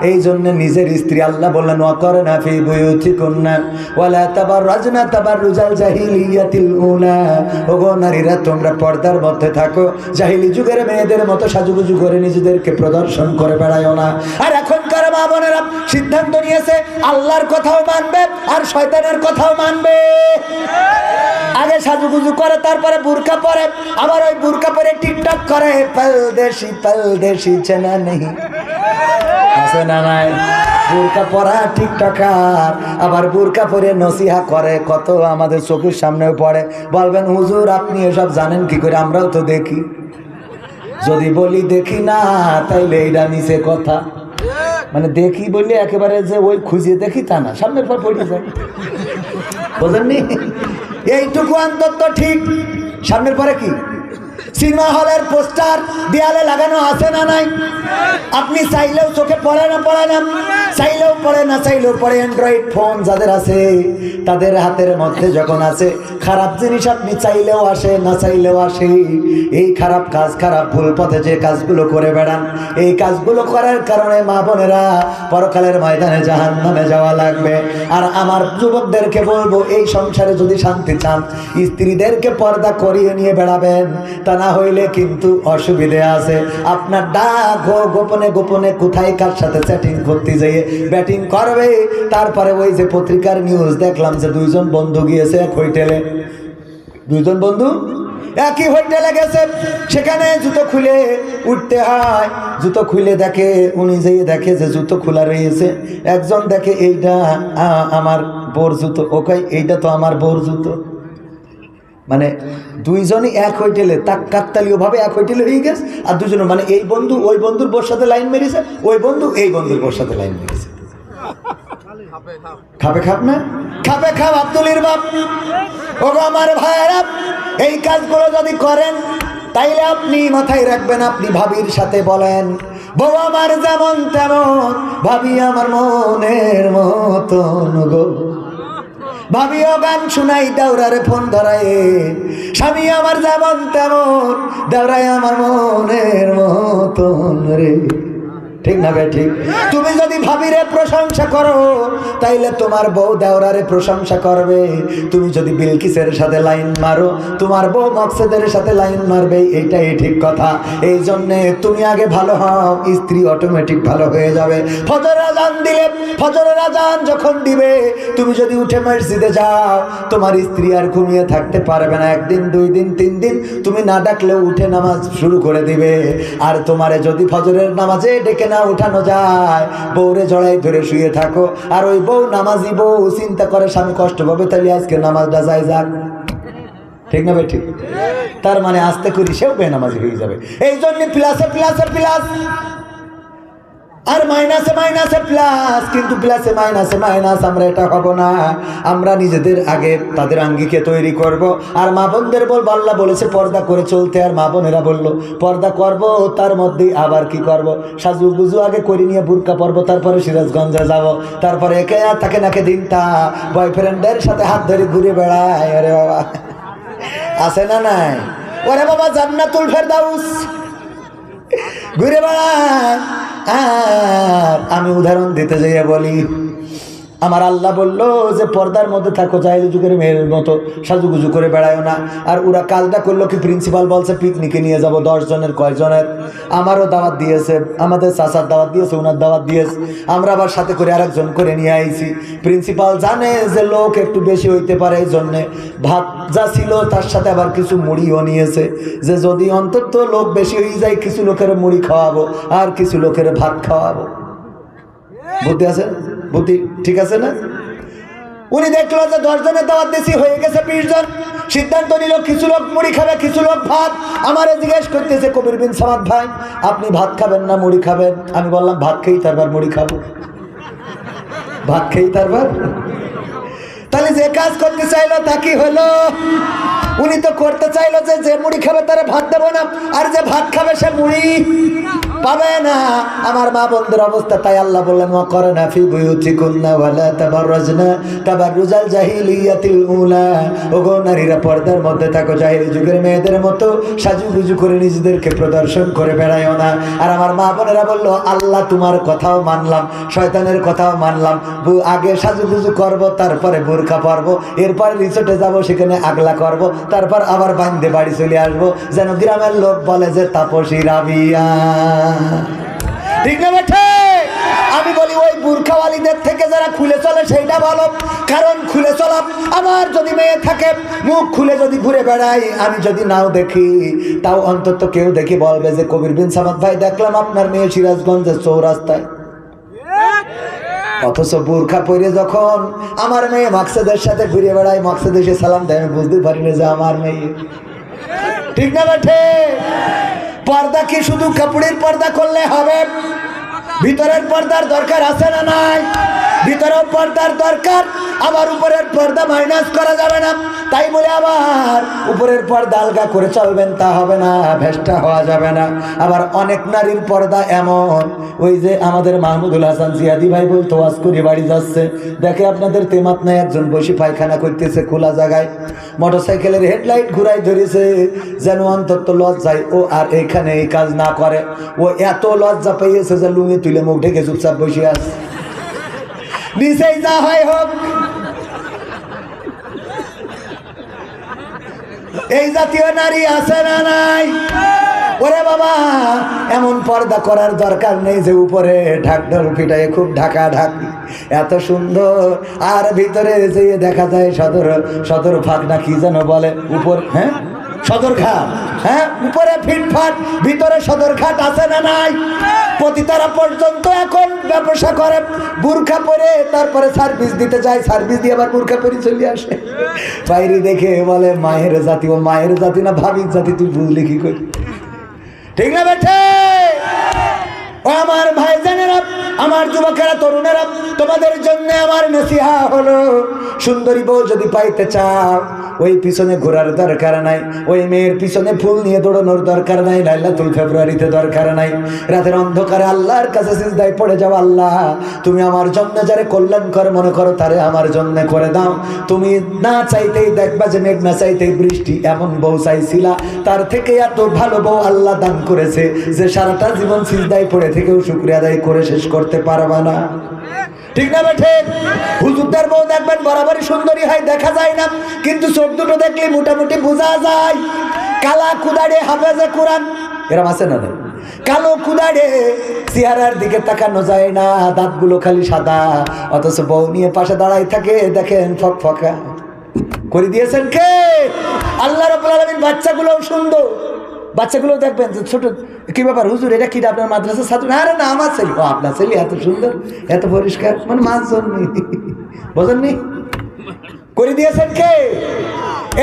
এই জন্য নিজের স্ত্রী আল্লাহ বললেন ওয়াকরনা ফি বুয়ুতিকুন্না ওয়ালা তাবাররাজনা তাবাররুজাল জাহিলিয়াতিল উলা। ওগো নারীরা তোমরা পর্দার মধ্যে থাকো, জাহিলি যুগের মেয়েদের মতো সাজুগুজু করে নিজেদেরকে প্রদর্শন করে বেড়ায়ও না। আর এখনকার মা বোনেরা সিদ্ধান্ত নিয়েছে আল্লাহর কথাও মানবে আর শয়তানের কথাও মানবে। আগে সাজুগুজু করে, তারপরে বুরকা পরে, আবার ওই বুরকা পরে টিকটক করে, পলদেশি চেনা নেই আছে না নাই। বুরকা পরা টিকটকার, আবার বুরকা পরে নসিহা করে, কত আমাদের চোখের সামনেও পড়ে। বলবেন হুজুর আপনি এসব জানেন কি করে? আমরাও তো দেখি। যদি বলি দেখি না, তাইলে এইটা নিচে কথা, মানে দেখি বললে একেবারে যে ওই খুঁজে দেখি তা না, সামনের পর পড়ে যায়, বোঝেননি? এইটুকু অন্তত ঠিক। সামনের পরে কি? সিনেমা হলের পোস্টার দেয়ালে লাগানো আছে না নাই? আপনি চাইলেও চোখে পড়ে না, চাইলেও পড়ে না, চাইলেও পড়ে। অ্যান্ড্রয়েড ফোন যাদের আছে তাদের হাতের মধ্যে যখন আছে, খারাপ জিনিস আপনি চাইলেও আসে, না চাইলেও আসে। এই খারাপ কাজ, খারাপ ভুল পথে যে কাজগুলো করে বেড়ান, এই কাজগুলো করার কারণে মা বোনেরা পরকালের ময়দানে জাহান্নামে যাওয়া লাগবে। আর আমার যুবকদেরকে বলবো, এই সংসারে যদি শান্তি চান, স্ত্রীদেরকে পর্দা করিয়ে নিয়ে বেড়াবেন, তা না হইলে কিন্তু অসুবিধে আছে। আপনার ডাক গোপনে গোপনে কোথায় কার সাথে চ্যাটিং করতে যেয়ে ব্যাটিং করবে। তারপরে ওই যে পত্রিকার নিউজ দেখলাম যে দুইজন বন্ধু গিয়েছে এক হোটেলে, দুইজন বন্ধু একই হোটেলে গেছে, সেখানে জুতো খুলে উঠতে হয়। জুতো খুলে দেখে, উনি যেয়ে দেখে যে জুতো খোলা রয়েছে। একজন দেখে এইটা আমার বোর জুতো, ও কয় এইটা তো আমার বোর জুতো। মানে দুইজনই এক হোটেলে, তাক কাকতালীয় ভাবে এক হোটেলে হয়ে গেছে। আর দুজনে মানে এই বন্ধু ওই বন্ধুর বোর সাথে লাইন মেরেছে, ওই বন্ধু এই বন্ধুর বোর সাথে লাইন মেরেছে। খাবে খাপ না খাবে খাপ আব্দুলের বাপ ওগো আমার ভাইরা, এই কাজগুলো যদি করেন তাইলে আপনি মাথায় রাখবেন, আপনি ভাবির সাথে বলেন, বউ আমার যেমন তেমন, ভাবি আমার মনের মতন গো। ভাবিও গান শুনাই দেওরারে ফোন ধরায়, স্বামী আমার যেমন তেমন, দেওরাই আমার মনের মতন রে। ঠিক না বে ঠিক? তুমি যদি ভাবিরে প্রশংসা করো তাইলে তোমার বউ দেওরারে প্রশংসা করবে। তুমি যদি বিলকিসের সাথে লাইন মারো, তোমার বউ মকসেদের সাথে লাইন মারবে। এইটাই ঠিক কথা। এই জন্যে তুমি আগে ভালো হও, স্ত্রী অটোমেটিক ভালো হয়ে যাবে। ফজরের আজান দিলে, ফজরের আজান যখন দিবে, তুমি যদি উঠে মসজিদে যাও, তোমার স্ত্রী আর ঘুমিয়ে থাকতে পারবে না। একদিন, 2 দিন, 3 দিন তুমি না ডাকলেও উঠে নামাজ শুরু করে দিবে। আর তোমারে যদি ফজরের নামাজে ডেকে না উঠানো যায়, বউরে জড়াই ধরে শুয়ে থাকো, আর ওই বউ নামাজি বউ চিন্তা করে স্বামী কষ্ট পাবে, তাহলে আজকে নামাজটা যায় যাক। ঠিক না ভাই ঠিক? তার মানে আস্তে করি সেও বেনামাজি হয়ে যাবে। এই জন্য প্লাসে প্লাসে প্লাস, আর মাইনাসে মাইনাসে প্লাস। কিন্তু প্লাসে মাইনাসে মাইনাস আমরা এটা হব না। আমরা নিজেদের আগে তাদের আঙ্গিকে তৈরি করব। আর মা বোনদের বলবো, আল্লাহ বলেছে পর্দা করে চলতে, আর মা বোনেরা বললো পর্দা করব, তার মধ্যেই আবার কি করব, সাজু গুজু আগে করে নিয়ে বুরকা পরবো, তারপরে সিরাজগঞ্জে যাব, তারপরে একে তাকে নাকে দিনটা বয়ফ্রেন্ডের সাথে হাত ধরে ঘুরে বেড়ায়। আরে বাবা, আছে না নাই? ওরে বাবা, জান্নাতুল ফেরদাউস ঘুরে বেড়ায়। আর আমি উদাহরণ দিতে যাইয়া বলি, আমার আল্লাহ বললো যে পর্দার মধ্যে থাকো, জাহেলি যুগের মেয়ের মতো সাজুগুজু করে বেড়ায়ও না। আর ওরা কাজটা করলো কি, প্রিন্সিপাল বলছে পিকনিকে নিয়ে যাব 10 জনের, কয়জনের? আমারও দাওয়াত দিয়েছে, আমাদের চাচার দাওয়াত দিয়েছে, ওনার দাওয়াত দিয়েছে, আমরা আবার সাথে করে আরেকজন করে নিয়ে আইছি। প্রিন্সিপাল জানে যে লোক একটু বেশি হইতে পারে, এই জন্যে ভাত যা ছিল তার সাথে আবার কিছু মুড়িও নিয়েছে, যে যদি অন্তত লোক বেশি হয়ে যায়, কিছু লোকের মুড়ি খাওয়াবো আর কিছু লোকের ভাত খাওয়াবো। বুদ্ধি আছে? বুদ্ধি ঠিক আছে না? উনি দেখলো যে 10 জনের দাওয়াত বেশি হয়ে গেছে, 20 জন। সিদ্ধান্ত নিল কিছু লোক মুড়ি খাবে, কিছু লোক ভাত। আমারে জিজ্ঞেস করতেছে, কবির বিন সামাদ ভাই, আপনি ভাত খাবেন না মুড়ি খাবেন? আমি বললাম ভাত খেয়েই তারপর মুড়ি খাবো। ভাত খেয়েই তারপর। তাহলে যে কাজ করতে চাইলো তা কি হলো? উনি তো করতে চাইলো যে মুড়ি খাবে তারা ভাত দেবো না, আর যে ভাত খাবে সে মুড়ি পাবে না। আমার মা বোনদের অবস্থা তাই আল্লাহ বললেন, ওয়া করনা ফি বুয়ুতিকুন্না ওয়ালা তাবাররাজনা তাবাররুজাল জাহিলিয়াতিল উলা। ওগো নারীরা, পর্দার মধ্যে থাকো, জাহিলি যুগের মেয়েদের মতো সাজুগুজু করে নিজেদেরকে প্রদর্শন করে বেড়ায়ও না। আর আমার মা বোনেরা বলল, আল্লাহ তোমার কথাও মানলাম, শয়তানের কথাও মানলাম, আগে সাজুগুজু করব, তারপরে বোরকা পরবো, এরপরে রিসোর্টে যাব, সেখানে আগলা করব, তারপর আবার বান্ধে বাড়ি চলে আসবো, যেন গ্রামের লোক বলে যে তাপসী রাবিয়া। ঠিক না বেঠে? আমি বলি ওই বুরখাওয়ালিদের থেকে যারা খুলে চলে সেইটা ভালো, কারণ খুলে চলা, আমার যদি মেয়ে থাকে মুখ খুলে যদি ঘুরে বেড়াই, আমি যদি নাও দেখি, তাও অন্তত কেউ দেখি বলবে যে কবির বিন সামাদ ভাই, দেখলাম আপনার মেয়ে সিরাজগঞ্জের চৌরাস্তায়। অথচ বোরখা পরে যখন আমার মেয়ে মাকসেদের সাথে ঘুরে বেড়ায়, মাকসেদ এসে সালাম দেয়, আমি বুঝতে পারি না যে আমার মেয়ে। ঠিক না বেঠে? পর্দা কি শুধু কাপড়ের পর্দা করলে হবে? ভিতরের পর্দার দরকার আছে না নাই? ভিতরেও পর্দার দরকার, আবার উপরের পর্দা মাইনাস করা যাবে না। তাই বলে আবার উপরের পর্দা আলগা করে চলবেন তা হবে না, ভেস্টা হওয়া যাবে না। আবার অনেক নারীর পর্দা এমন, ওই যে আমাদের মাহমুদুল হাসান জিয়াদি ভাই বলতো, ওয়াজ করে বাড়ি যাচ্ছে, দেখে আপনাদের তেমাত নাই, একজন বসে পায়খানা করতেছে খোলা জায়গায়, মোটরসাইকেলের হেডলাইট ঘুরাই ধরেছে, যেন অন্তত লজ্জায় ও আর এখানে এই কাজ না করে। ও এত লজ্জা পেয়েছে যে লুঙ্গি তুলে মুখ ঢেকে চুপচাপ বসে আছে। নিচেই যা হয় হোক, এই জাতীয় নারী আছে না নাই? ওরে বাবা, এমন পর্দা করার দরকার নেই যে উপরে ঢাকঢোল পিটায় খুব ঢাকা ঢাকি, এত সুন্দর, আর ভিতরে যে দেখা যায় সদর ফাঁক না কি যেন বলে, উপর হ্যাঁ সদরঘাট, হ্যাঁ উপরে ফিটফাট, ভিতরে সদরঘাট আছে না নাই? পতিতারা পর্যন্ত এখন ব্যবসা করে বুরখা পরে, তারপরে সার্ভিস দিতে যায়, সার্ভিস দিয়ে আবার বুরখা পরে চলে আসে। বাইরে দেখে বলে মায়ের জাতি, ও মায়ের জাতি না ভাবির জাতি, তুই বুঝলি কি করে? ঠিক না বেঠে? ও আমার ভাইজানেরা, আমার যুবকেরা, তরুণেরা, তোমাদের জন্য আমার নসিহা হলো, সুন্দরী বউ যদি পাইতে চাও, ওই পিছনে ঘোরার দরকার নাই, ওই মেয়ের পিছনে ফুল নিয়ে দৌড়ানোর দরকার নাই, লাইলাতুল ফেব্রুয়ারিতে দরকার নাই। রাতের অন্ধকারে আল্লাহর কাছে সিজদায় পড়ে যাও, আল্লাহ তুমি আমার জন্য যারে কল্যাণকর মনে করো তারে আমার জন্য করে দাও। তুমি না চাইতেই দেখবা যে মেঘ না চাইতেই বৃষ্টি, এমন বউ চাইছিলা, তার থেকে এত ভালো বউ আল্লাহ দান করেছে যে সারাটা জীবন সিজদায় পড়ে থেকেও শুকরিয়া আদায় করে শেষ করতে পারবা না। ঠিক না বেঠে? হুজুরদের বউ দেখবেন বরাবরই সুন্দরী হয়, দেখা যায় না, কিন্তু চোখ দুটো দেখলে মোটামুটি বোঝা যায়। কালা কুদাড়ে হাফেজে কোরআন এরম আছে না? কালো কুদাড়ে চেহারার দিকে তাকানো যায় না, দাঁতগুলো খালি সাদা, অথচ বউ নিয়ে পাশে দাঁড়াই থাকে, দেখেন ফকফকা করে দিয়েছেন কে? আল্লাহ রাব্বুল আলামিন। বাচ্চাগুলোও সুন্দর, বাচ্চাগুলো দেখবেন যে ছোট, কি ব্যাপার হুজুর এটা কি আপনার মাদ্রাসার ছাত্র? আরে না আমার ছেলে। ও আপনার ছেলে এত সুন্দর, এত পরিষ্কার, মানে মাছ জন্মি, বোঝেননি? করে দিয়েছেন কে?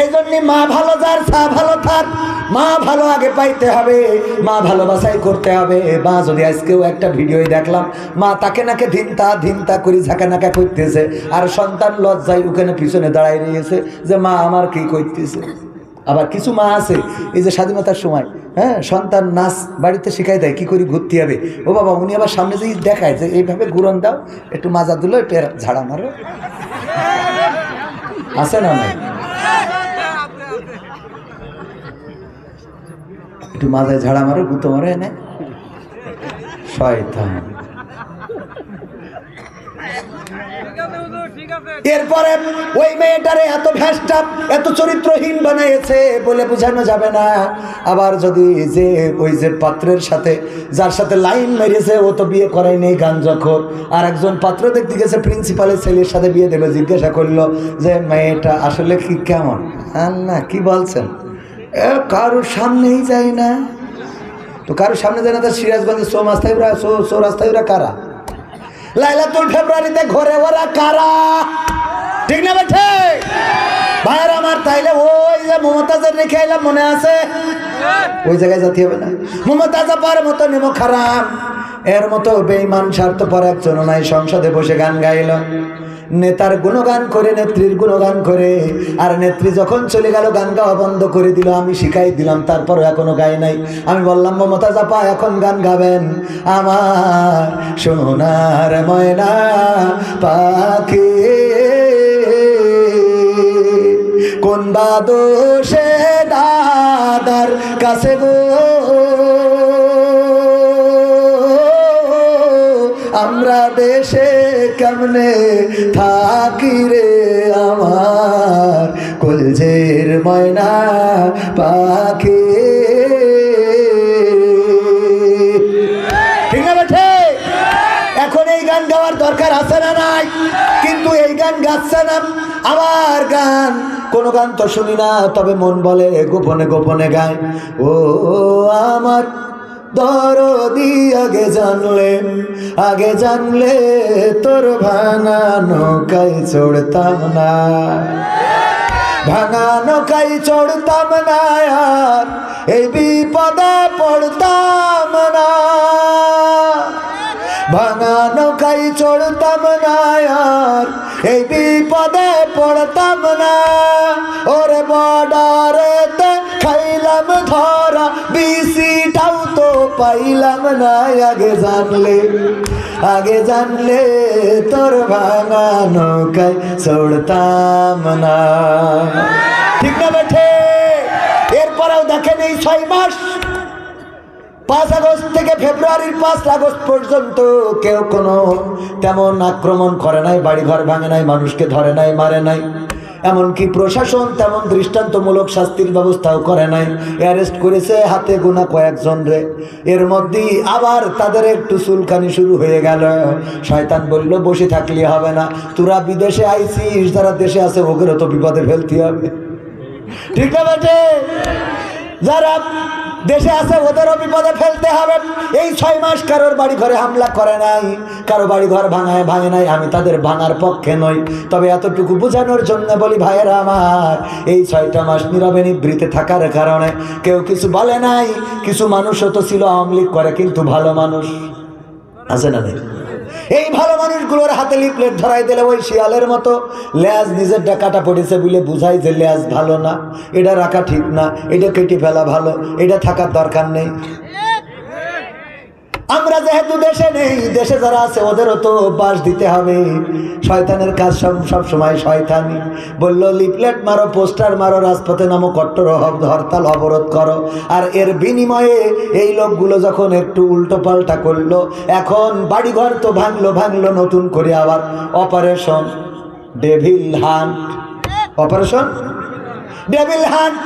এই জন্য মা ভালো যার, চা ভালো থাক, মা ভালো আগে পাইতে হবে, মা ভালোবাসাই করতে হবে। মা যদি আজকেও একটা ভিডিও দেখলাম, মা তাকে নাকে ধিনতা ধিনতা করি ঝাঁকা নাকা করতেছে, আর সন্তান লজ্জায় ওখানে পিছনে দাঁড়াই রয়েছে যে মা আমার কি করতেছে। আবার কিছু মা আছে, এই যে স্বাধীনতার সময় হ্যাঁ সন্তান নাচ বাড়িতে শিখাই দেয় কি করে ঘুরতে হবে, ও বাবা উনি আবার সামনে যে দেখায় যে এইভাবে ঘুরন দাও, একটু মাজা দিল, একটু ঝাড়া মারো, আছে না? নাই একটু মাথায় ঝাড়া মারো, গুঁতো মারো, এনে শয়তান। এরপরে ওই মেয়েটারে এত ভ্যাসটা, এত চরিত্রহীন বানাইছে বলে বোঝানো যাবে না। আবার যদি যে ওই যে পাত্রের সাথে, যার সাথে লাইন মেরেছে, ও তো বিয়ে করাই নেই, গাঞ্জাখোর, আর একজন পাত্র দেখতে গেছে প্রিন্সিপালের ছেলের সাথে বিয়ে দেবে, জিজ্ঞাসা করলো যে মেয়েটা আসলে কি কেমন? না কি বলছেন? কারোর সামনেই যায় না তো, কারোর সামনে যায় না। তার সিরাজগঞ্জের চৌরাস্তায়রা কারা? লাইলাতুল ফেব্রুয়ারিতে ঘরে ওরা কারা? ঠিক না বেঠে ভাইয়ের আমার? তাইলে ওই যে মমতাজের রেখে এলাম, মনে আছে? ওই জায়গায় যেতে হবে না। মমতাজ আপার মতো নেমো খারাপ, এর মতো বেঈমান স্বার্থপর একজন নাই, সংসদে বসে গান গাইল, নেতার গুণগান করে, নেত্রীর গুণগান করে, আর নেত্রী যখন চলে গেল গান গাওয়া বন্ধ করে দিল। আমি শিখাই দিলাম, তারপরও এখনো গাই নাই। আমি বললাম মমতাজ আপা এখন গান গাবেন, আমার সোনার ময়না পাখি কোন বাদোষে দাদার কাছে গো, আমরা দেশে কেমনে থাকি রে আমার কলজের ময়না পাখি। ঠিক না বেঠে? এখন এই গান গাওয়ার দরকার আছে না নাই? কিন্তু এই গান গাচ্ছে না। আমার গান, কোন গান তো শুনি না, তবে মন বলে গোপনে গোপনে গায়, ও আমার দরদি আগে জানলে তোর ভাঙা নৌকায় চড়তাম না, ভাঙা নৌকায় চড়তাম না, আর এই বিপদে পড়তাম না, ভাঙা নৌকায় চড়তাম না, আর এই বিপদে পড়তাম না। ওরে বর্ডারেতে খাইলাম ধরা, বিসিটাও তো পাইলাম না, আগে জানলে তোর ভাঙা নৌকায় চড়তাম না। ঠিক না বেঠে? এরপরেও দেখেন এই 6 মাস, 5 আগস্ট থেকে ফেব্রুয়ারির 5 আগস্ট পর্যন্ত কেউ কোনো তেমন আক্রমণ করে নাই, বাড়িঘর ভাঙে নাই, মানুষকে ধরে নাই, মারে নাই, এমনকি প্রশাসন তেমন দৃষ্টান্তমূলক শাস্তির ব্যবস্থাও করে নাই। অ্যারেস্ট করেছে হাতে গোনা কয়েকজন রে। এর মধ্যেই আবার তাদের একটু চুলকানি শুরু হয়ে গেল। শয়তান বলল বসে থাকলে হবে না, তোরা বিদেশে আইছিস, যারা দেশে আছে ওদেরও তো বিপদে ফেলতে হবে। ঠিক না বেটে? যারা দেশে আছে ওদেরও বিপদে ফেলতে হবে। এই 6 মাস কারোর বাড়ি ঘরে হামলা করে নাই, কারো বাড়ি ঘর ভাঙে নাই। আমি তাদের ভাঙার পক্ষে নই, তবে এতটুকু বোঝানোর জন্য বলি ভাইয়েরা আমার, এই 6টা মাস নীরবে নিভৃতে থাকার কারণে কেউ কিছু বলে নাই। কিছু মানুষও তো ছিল আওয়ামী লীগ করে কিন্তু ভালো মানুষ, আছে না নেই? এই ভালো মানুষগুলোর হাতে লিফলেট ধরাই দিলে ওই শিয়ালের মতো লেজ নিজেরটা কাটা পড়েছে বলে বুঝাই যে লেজ ভালো না, এটা রাখা ঠিক না, এটা কেটে ফেলা ভালো, এটা থাকার দরকার নেই। আমরা যেহেতু দেশে নেই, দেশে যারা আছে ওদেরও তো বাস দিতে হবে। শয়তানের কাজ সব সময় শয়তানি। বললো লিফলেট মারো, পোস্টার মারো, রাজপথে নামো, কট্টর হরতাল অবরোধ করো। আর এর বিনিময়ে এই লোকগুলো যখন একটু উল্টো পাল্টা করলো, এখন বাড়িঘর তো ভাঙলো নতুন করে আবার operation devil hunt. Operation devil hunt,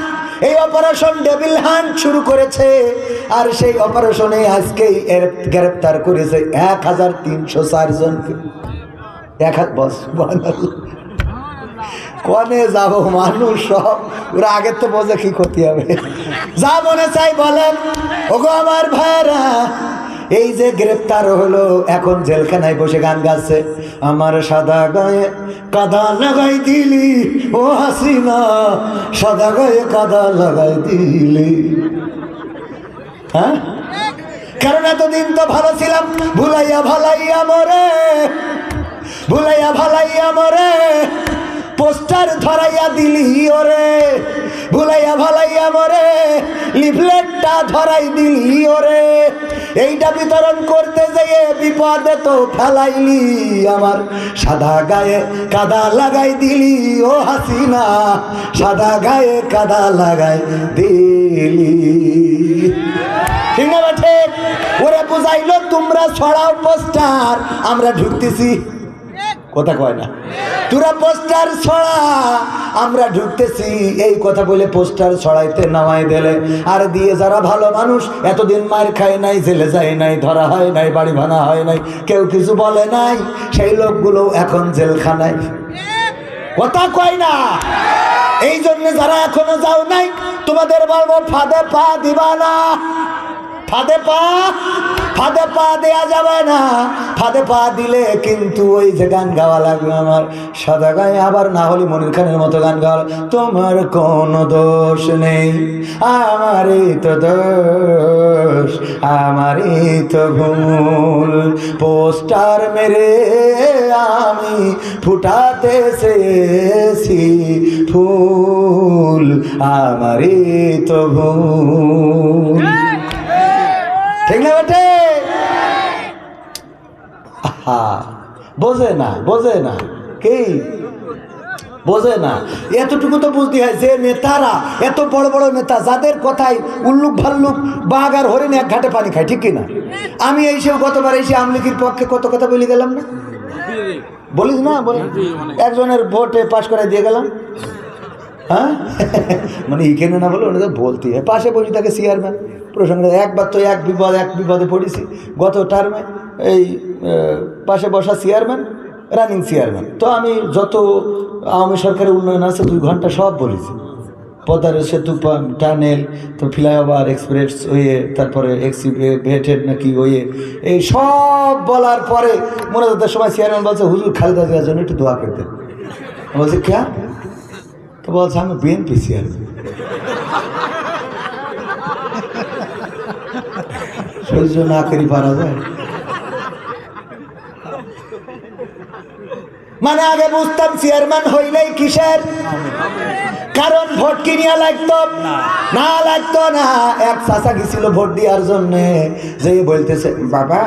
এই অপারেশন ডেভিল হান্ট শুরু করেছে। আর সেই অপারেশনে আজকেই এর গ্রেপ্তার করেছে 1304 জনকে। কনে যাবো মানুষ সব, ওরা আগের তো বোঝে কি করতে হবে, যা মনে চাই বলেন। ওগো আমার ভাইরা, এই যে গ্রেপ্তার হলো, এখন জেলখানায় বসে গান গাচ্ছে, আমার সাদা গায়ে কাদা লাগাই দিলি ও হাসিনা, সাদা গায়ে কাদা লাগাই দিলি। হ্যাঁ, কারণ এতদিন তো ভালো ছিলাম, ভুলাইয়া ভালাইয়া মরে, ভুলাইয়া ভালাইয়া মরে, পোস্টার ধরাইয়া দিলি ওরে, ভুলাইয়া ভালাইয়া মরে, লিফলেটটা ধরাই দিলি ওরে। এইটা বিতরণ করতে যেয়ে বিপদে তো ফেলাইলি, আমার সাদা গায়ে কাদা লাগাই দিলি ও হাসিনা, সাদা গায়ে কাদা লাগাই দিলি। ঠিক না ঠিক? ওরে বুঝাইলো তোমরা ছড়াও পোস্টার, আমরা ঢুকতেছি। কথা কয় না, তোরা পোস্টার ছড়া, আমরা ঢুকতেছি। এই কথা বলে পোস্টার ছড়াইতে নামাই দিলে। আর দিয়ে যারা ভালো মানুষ, এতদিন মার খায় নাই, জেলে যায় নাই, ধরা হয় নাই, বাড়ি ভাঙা হয় নাই, কেউ কিছু বলে নাই, সেই লোকগুলো এখন জেলখানায়। কথা কয় না? এই জন্য যারা এখনো যাও নাই, তোমাদের বলবো ফাঁদে পা দিবা না। ফাঁদে পা দেয়া যাবে না। ফাঁদে পা দিলে কিন্তু ওই যে গান গাওয়া লাগবে, আমার সাদা গায়ে, আবার না হলে মনির খানের মতো গান গাওয়া, তোমার কোনো দোষ নেই, আমারই তো দোষ, আমারই তো ভুল, পোস্টার মেরে আমি ফুটাতে চেয়েছি ফুল, আমারই তো ভুল। ঠিক না বেটে? বোঝে না কি বোঝে না। এতটুকু তো বুঝতে হয় যে নেতারা, এত বড় বড় নেতা, যাদের কথায় উল্লুক ভাল্লুক বাঘ আর হরিণ এক ঘাটে পানি খায়, ঠিক কিনা? আমি এইসব গতবার এসে আমলিগির পক্ষে কত কথা বলে গেলাম না, বলিস না? একজনের ভোটে পাশ করে দিয়ে গেলাম। হ্যাঁ, মানে এইখানে না বলে ওনাদের বলতে হয়। পাশে বসে থাকে চেয়ারম্যান, প্রসঙ্গে একবার তো এক বিপদে পড়েছি গত টার্মে। এই পাশে বসা চেয়ারম্যান, রানিং চেয়ারম্যান, তো আমি যত আওয়ামী সরকারের উন্নয়ন আছে 2 ঘন্টা সব বলেছি। পদ্মার সেতু, টানেল, তো ফ্লাইওভার, এক্সপ্রেস ওয়ে, তারপরে ভেটেড নাকি ওয়ে, এই সব বলার পরে মোনাজাতের সময় চেয়ারম্যান বলছে, হুজুর খালেদা জিয়ার জন্য একটু দোয়া করতেন। বলছে ক্যা? তো বলছে আমি বিএনপি চেয়ারম্যান। সহ্য না করি পারা যায়? মানে আগে বুঝতাম চেয়ারম্যান হইলেই কিসের, কারণ ভোট কিনিয়া লাগতো না। এক চাচা গেছিল ভোট দেওয়ার জন্যে, যে বলতেছে, বাবা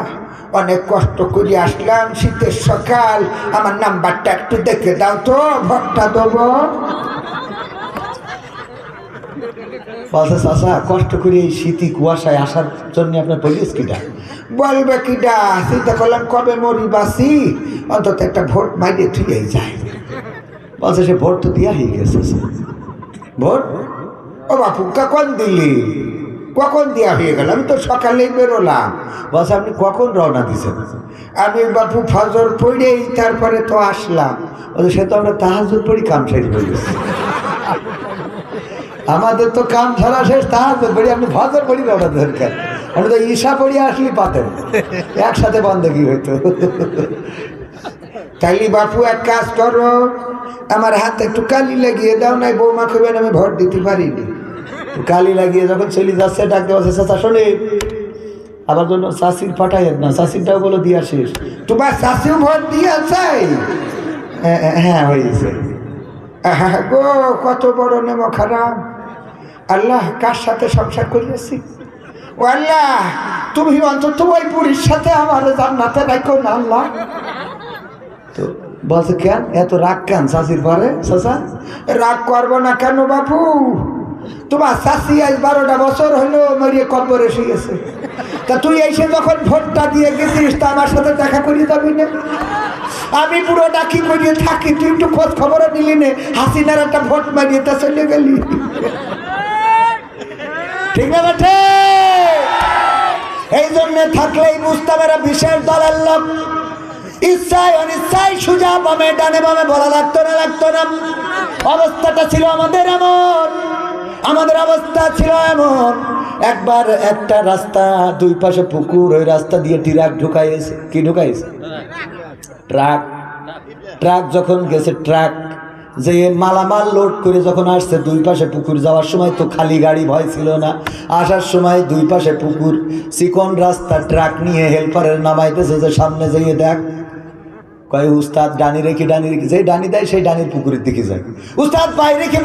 অনেক কষ্ট করে আসলাম, শীতের সকাল, আমার নাম্বারটা একটু দেখে দাও তো, ভোটটা দেবো। বলছে, চাচা কষ্ট করে এই শীতি কুয়াশায় আসার জন্য আপনার পুলিশ কিটা বলবে কিটা? চিন্তা করলাম কবে মরি বাসি, অন্তত একটা ভোট মাইরে থুয়েই যায়। বলছে সে ভোট তো দিয়া হয়ে গেছে। ভোট? ও বাপু কখন দিলি? কখন দেওয়া হয়ে গেল? আমি তো সকালেই বেরোলাম। বলছে আপনি কখন রওনা দিয়েছেন? আমি বাপু ফজর পড়েই তারপরে তো আসলাম। বলছে সে তো আমরা তাহাজ্জুদ পড়ি কাম শেষ হয়ে গেছে। আমাদের তো কাম ছাড়া শেষ, তাহাজ্জুদ পড়ি, আপনি ফজর পড়ি রওনা দরকার, আমি তো ঈশা পড়ি আসলি পাতেন, একসাথে বন্দেগী হইতো। তাইলে বাপু এক কাজ করো, আমার হাতে একটু কালি লাগিয়ে দাও, নাই বৌমা খুবেন আমি ভোট দিতে পারিনি। কালি লাগিয়ে যখন চলে যাচ্ছে ডাকতে বলছে, চাচা শোনে আবার জন্য চাষির পাঠাইয়েন না, চাষিরটাও বলো দিয়া শেষ। তোমার শাশু ভোট দিয়েছে? হ্যাঁ হয়েছে। গো কত বড় নেম খারাপ। আল্লাহ কার সাথে সংসার করিয়েছি? ও আল্লাহ, তুমি অন্তত ওই পুরীর সাথে আমার জান্নাতে রাখো না আল্লাহ। তো বলছে কেন এত রাগ কেন চাষির পরে? চাষা রাগ করবো না কেন বাপু? তোমার শাশি আজ 12টা বছর হলো মরিয়ে কবরে শুয়েছে। তা তুই এসে যখন ভোটটা দিয়ে গেছিস তা আমার সাথে দেখা করিয়ে যাবি না? আমি পুরোটা কি করিয়ে থাকি, তুই একটু খোঁজ খবরও নিলি নে। হাসিনার একটা ভোট মারিয়ে তা চলে গেলি, ঠিক না বেঠে? এই জন্যে থাকলেই বুঝতাম এরা বিশেষ দলের লোক। ইচ্ছায় অনিচ্ছায় সুজা বামে ডানে বামে বলা লাগতো না। অবস্থাটা ছিল আমাদের এমন, আমাদের অবস্থা ছিল এমন। একবার একটা রাস্তা, দুই পাশে পুকুর, ওই রাস্তা দিয়ে ট্রাক ঢুকাইছে। কি ঢুকাইছে? ট্রাক যখন গেছে, ট্রাক যে মালামাল লোড করে যখন আসছে, দুই পাশে পুকুর। যাওয়ার সময় তো খালি গাড়ি ভয় ছিল না, আসার সময় দুই পাশে পুকুর, চিকন রাস্তা। ট্রাক নিয়ে হেল্পারের নামাইতেছে যে সামনে যেয়ে দেখ। কয় উস্তাদ ডানি রেখে যেই ডানি দেয় সেই ডানির পুকুরের দিকে যায়। উস্তাদ পাই রেখে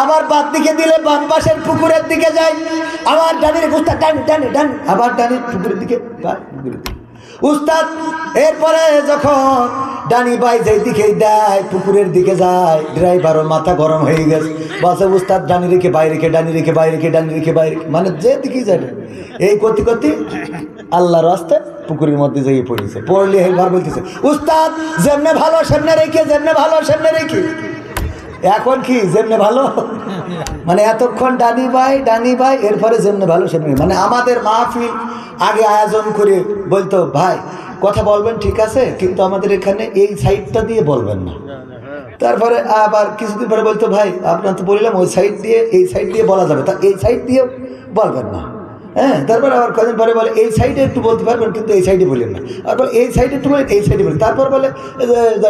আবার বাদ দিকে দিলে বাম পাশের পুকুরের দিকে যায়। আবার ডানি রেখে উস্তাদ ডানি আবার ডানির পুকুরের দিকে উস্তাদ। এরপরে যখন ডানি বাই যেই দিকে দেয় পুকুরের দিকে যায়, ড্রাইভারও মাথা গরম হয়ে গেছে। বলছে উস্তাদ ডানি রেখে ডানি রেখে ডানি রেখে মানে যে দিকেই যাবে। এই করতে করতে আল্লাহর রাস্তায় পুকুরের মধ্যে যেয়ে পড়েছে। পড়লে হেলবার বলতেছে উস্তাদ যেমনে ভালো সেমনে রেখে, যেমনে ভালো সেমনে রেখে। এখন কি যেমনে ভালো মানে এতক্ষণ ডানি ভাই, এরপরে যেমনে ভালো সেমনে। মানে আমাদের মাহফিল আগে আয়োজন করে বলতো ভাই কথা বলবেন ঠিক আছে, কিন্তু আমাদের এখানে এই সাইডটা দিয়ে বলবেন না। তারপরে আবার কিছুদিন পরে বলতো ভাই আপনার তো বললাম ওই সাইড দিয়ে, এই সাইড দিয়ে বলা যাবে, তা এই সাইড দিয়ে বলবেন না। হ্যাঁ, তারপরে আবার কদিন পরে বলে এই সাইডে একটু বলতে পারবেন কিন্তু এই সাইডে বলেন না। আর বলে এই সাইডে একটু বলেন, এই সাইডে বলেন। তারপর বলে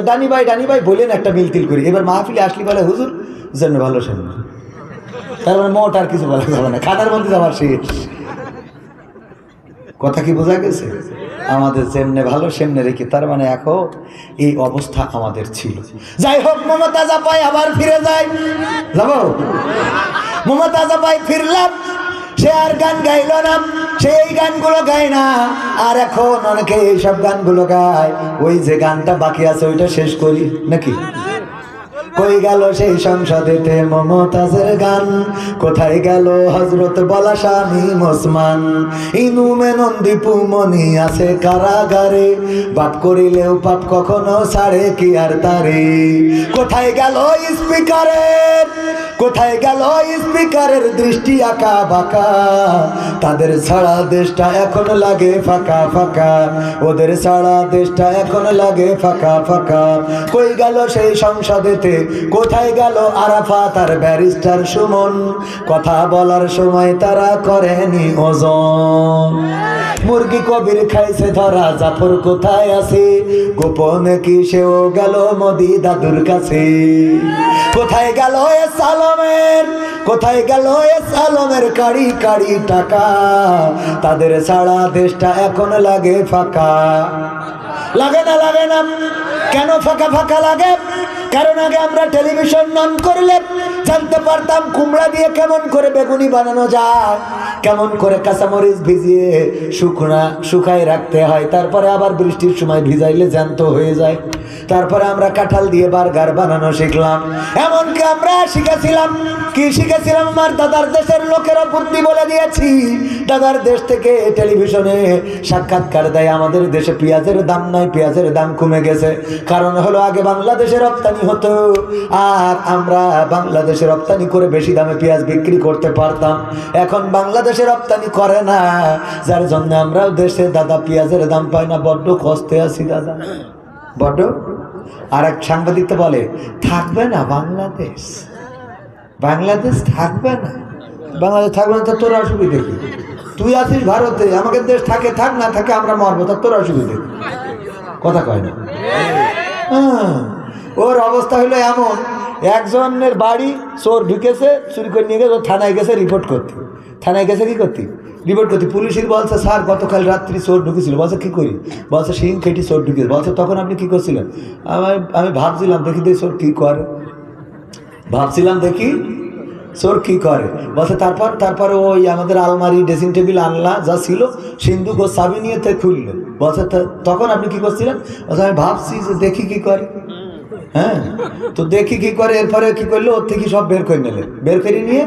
ডানি ভাই বলেন একটা মিলতিল করি। এবার মাহফিলে আসলি বলে হুজুর যেন ভালো সেমনি। তারপরে মোট আর কিছু বলা যাবে না, খাতার মধ্যে যাবার শেষ। কথা কি বোঝা গেছে? আমাদের যেমনে ভালো সেমনে রেখে, তার মানে এখন এই অবস্থা আমাদের ছিল। যাই হোক, মমতাজ আপাই আবার ফিরে যায়। যাবো মমতাজ আপাই ফিরলাম, সে আর গান গাইল না, সে এই গানগুলো গায় না। আর এখন অনেকে এইসব গানগুলো গায়। ওই যে গানটা বাকি আছে ওইটা শেষ করি নাকি? কই গেল সেই সংসদেতে মমতাজের গান? কোথায় গেল হযরত বলা শামীম ওসমান? ইনু মেনন দীপু মনি আছে কারাগারে, বাপ করিলেও পাপ কখনো ছাড়ে কি আর তারে? কোথায় গেল স্পিকারের দৃষ্টি আঁকা বাঁকা? তাদের ছাড়া দেশটা এখন লাগে ফাঁকা ফাঁকা, ওদের ছাড়া দেশটা এখন লাগে ফাঁকা ফাঁকা। কই গেল সেই সংসদেতে, কোথায় গেল আরাফাত আর ব্যারিস্টার সুমন? কথা বলার সময় তারা করেনি ওজন। মুরগি কবির খাইছে ধরা, জাফর কোথায় আছে? গোপনে কি সেও গেল মোদি দাদুর কাছে? কোথায় গেল সালমের কাড়ি কাড়ি টাকা? তাদের ছাড়া দেশটা এখন লাগে ফাঁকা। লাগে না কেন ফাঁকা ফাঁকা লাগে? কারণ আগে আমরা টেলিভিশন অন করলে জানতে পারতাম কুমড়া দিয়ে কেমন করে বেগুনি বানানো যায়, কেমন করে কাঁচামরিচ ভিজিয়ে শুকায় রাখতে হয়, তারপরে আবার বৃষ্টির সময় ভিজাইলে জ্যান্ত হয়ে যায়। তারপরে আমরা কাঁঠাল দিয়ে বার্গার বানানো শিখলাম। এমনকি আমরা শিখেছিলাম আমার দাদার দেশের লোকেরা বুদ্ধি বলে দিয়েছি। দাদার দেশ থেকে টেলিভিশনে সাক্ষাৎকার দেয়, আমাদের দেশে পেঁয়াজের দাম নাই, পেঁয়াজের দাম কমে গেছে। কারণ হলো আগে বাংলাদেশে রপ্তানি হতো, আর আমরা বাংলাদেশে রপ্তানি করে বেশি দামে পেঁয়াজ বিক্রি করতে পারতাম। এখন বাংলাদেশে রপ্তানি করে না, যার জন্য আমরাও দেশে দাদা পেঁয়াজের দাম পাই না, বড্ড কষ্টে আছি দাদা, বড্ড। আর এক সাংবাদিক তো বলে থাকবে না বাংলাদেশ থাকবে না, বাংলাদেশ থাকবে না। তো তোর অসুবিধে কি? তুই আছিস ভারতে, আমাদের দেশ থাকে, থাক না থাকে আমরা মরবো, তা তোর অসুবিধে? কথা কয় না। ওর অবস্থা হলো এমন, একজনের বাড়ি চোর ঢুকেছে, চুরি করে নিয়ে গেছে, থানায় গেছে রিপোর্ট করতে। থানায় গেছে কি করতে? রিপোর্ট করতে পুলিশের বলছে স্যার গতকাল রাত্রি চোর ঢুকেছিল। বলছে কী করি? বলছে সিং খেটি চোর ঢুকেছে। বলছে তখন আপনি কী করছিলেন? আমি ভাবছিলাম দেখি দেখি চোর কী করে, ভাবছিলাম দেখি চোর কী করে। বলছে তারপর ওই আমাদের আলমারি ড্রেসিং টেবিল আনলা যা ছিল সিন্ধুক ও চাবি নিয়ে তে খুললো। বলছে তখন আপনি কী করছিলেন? বলছে আমি ভাবছি যে দেখি কী করে। হ্যাঁ, তো দেখি কী করে। এরপরে কী করলো, ওর থেকে সব বের করে নিলে, বের করে নিয়ে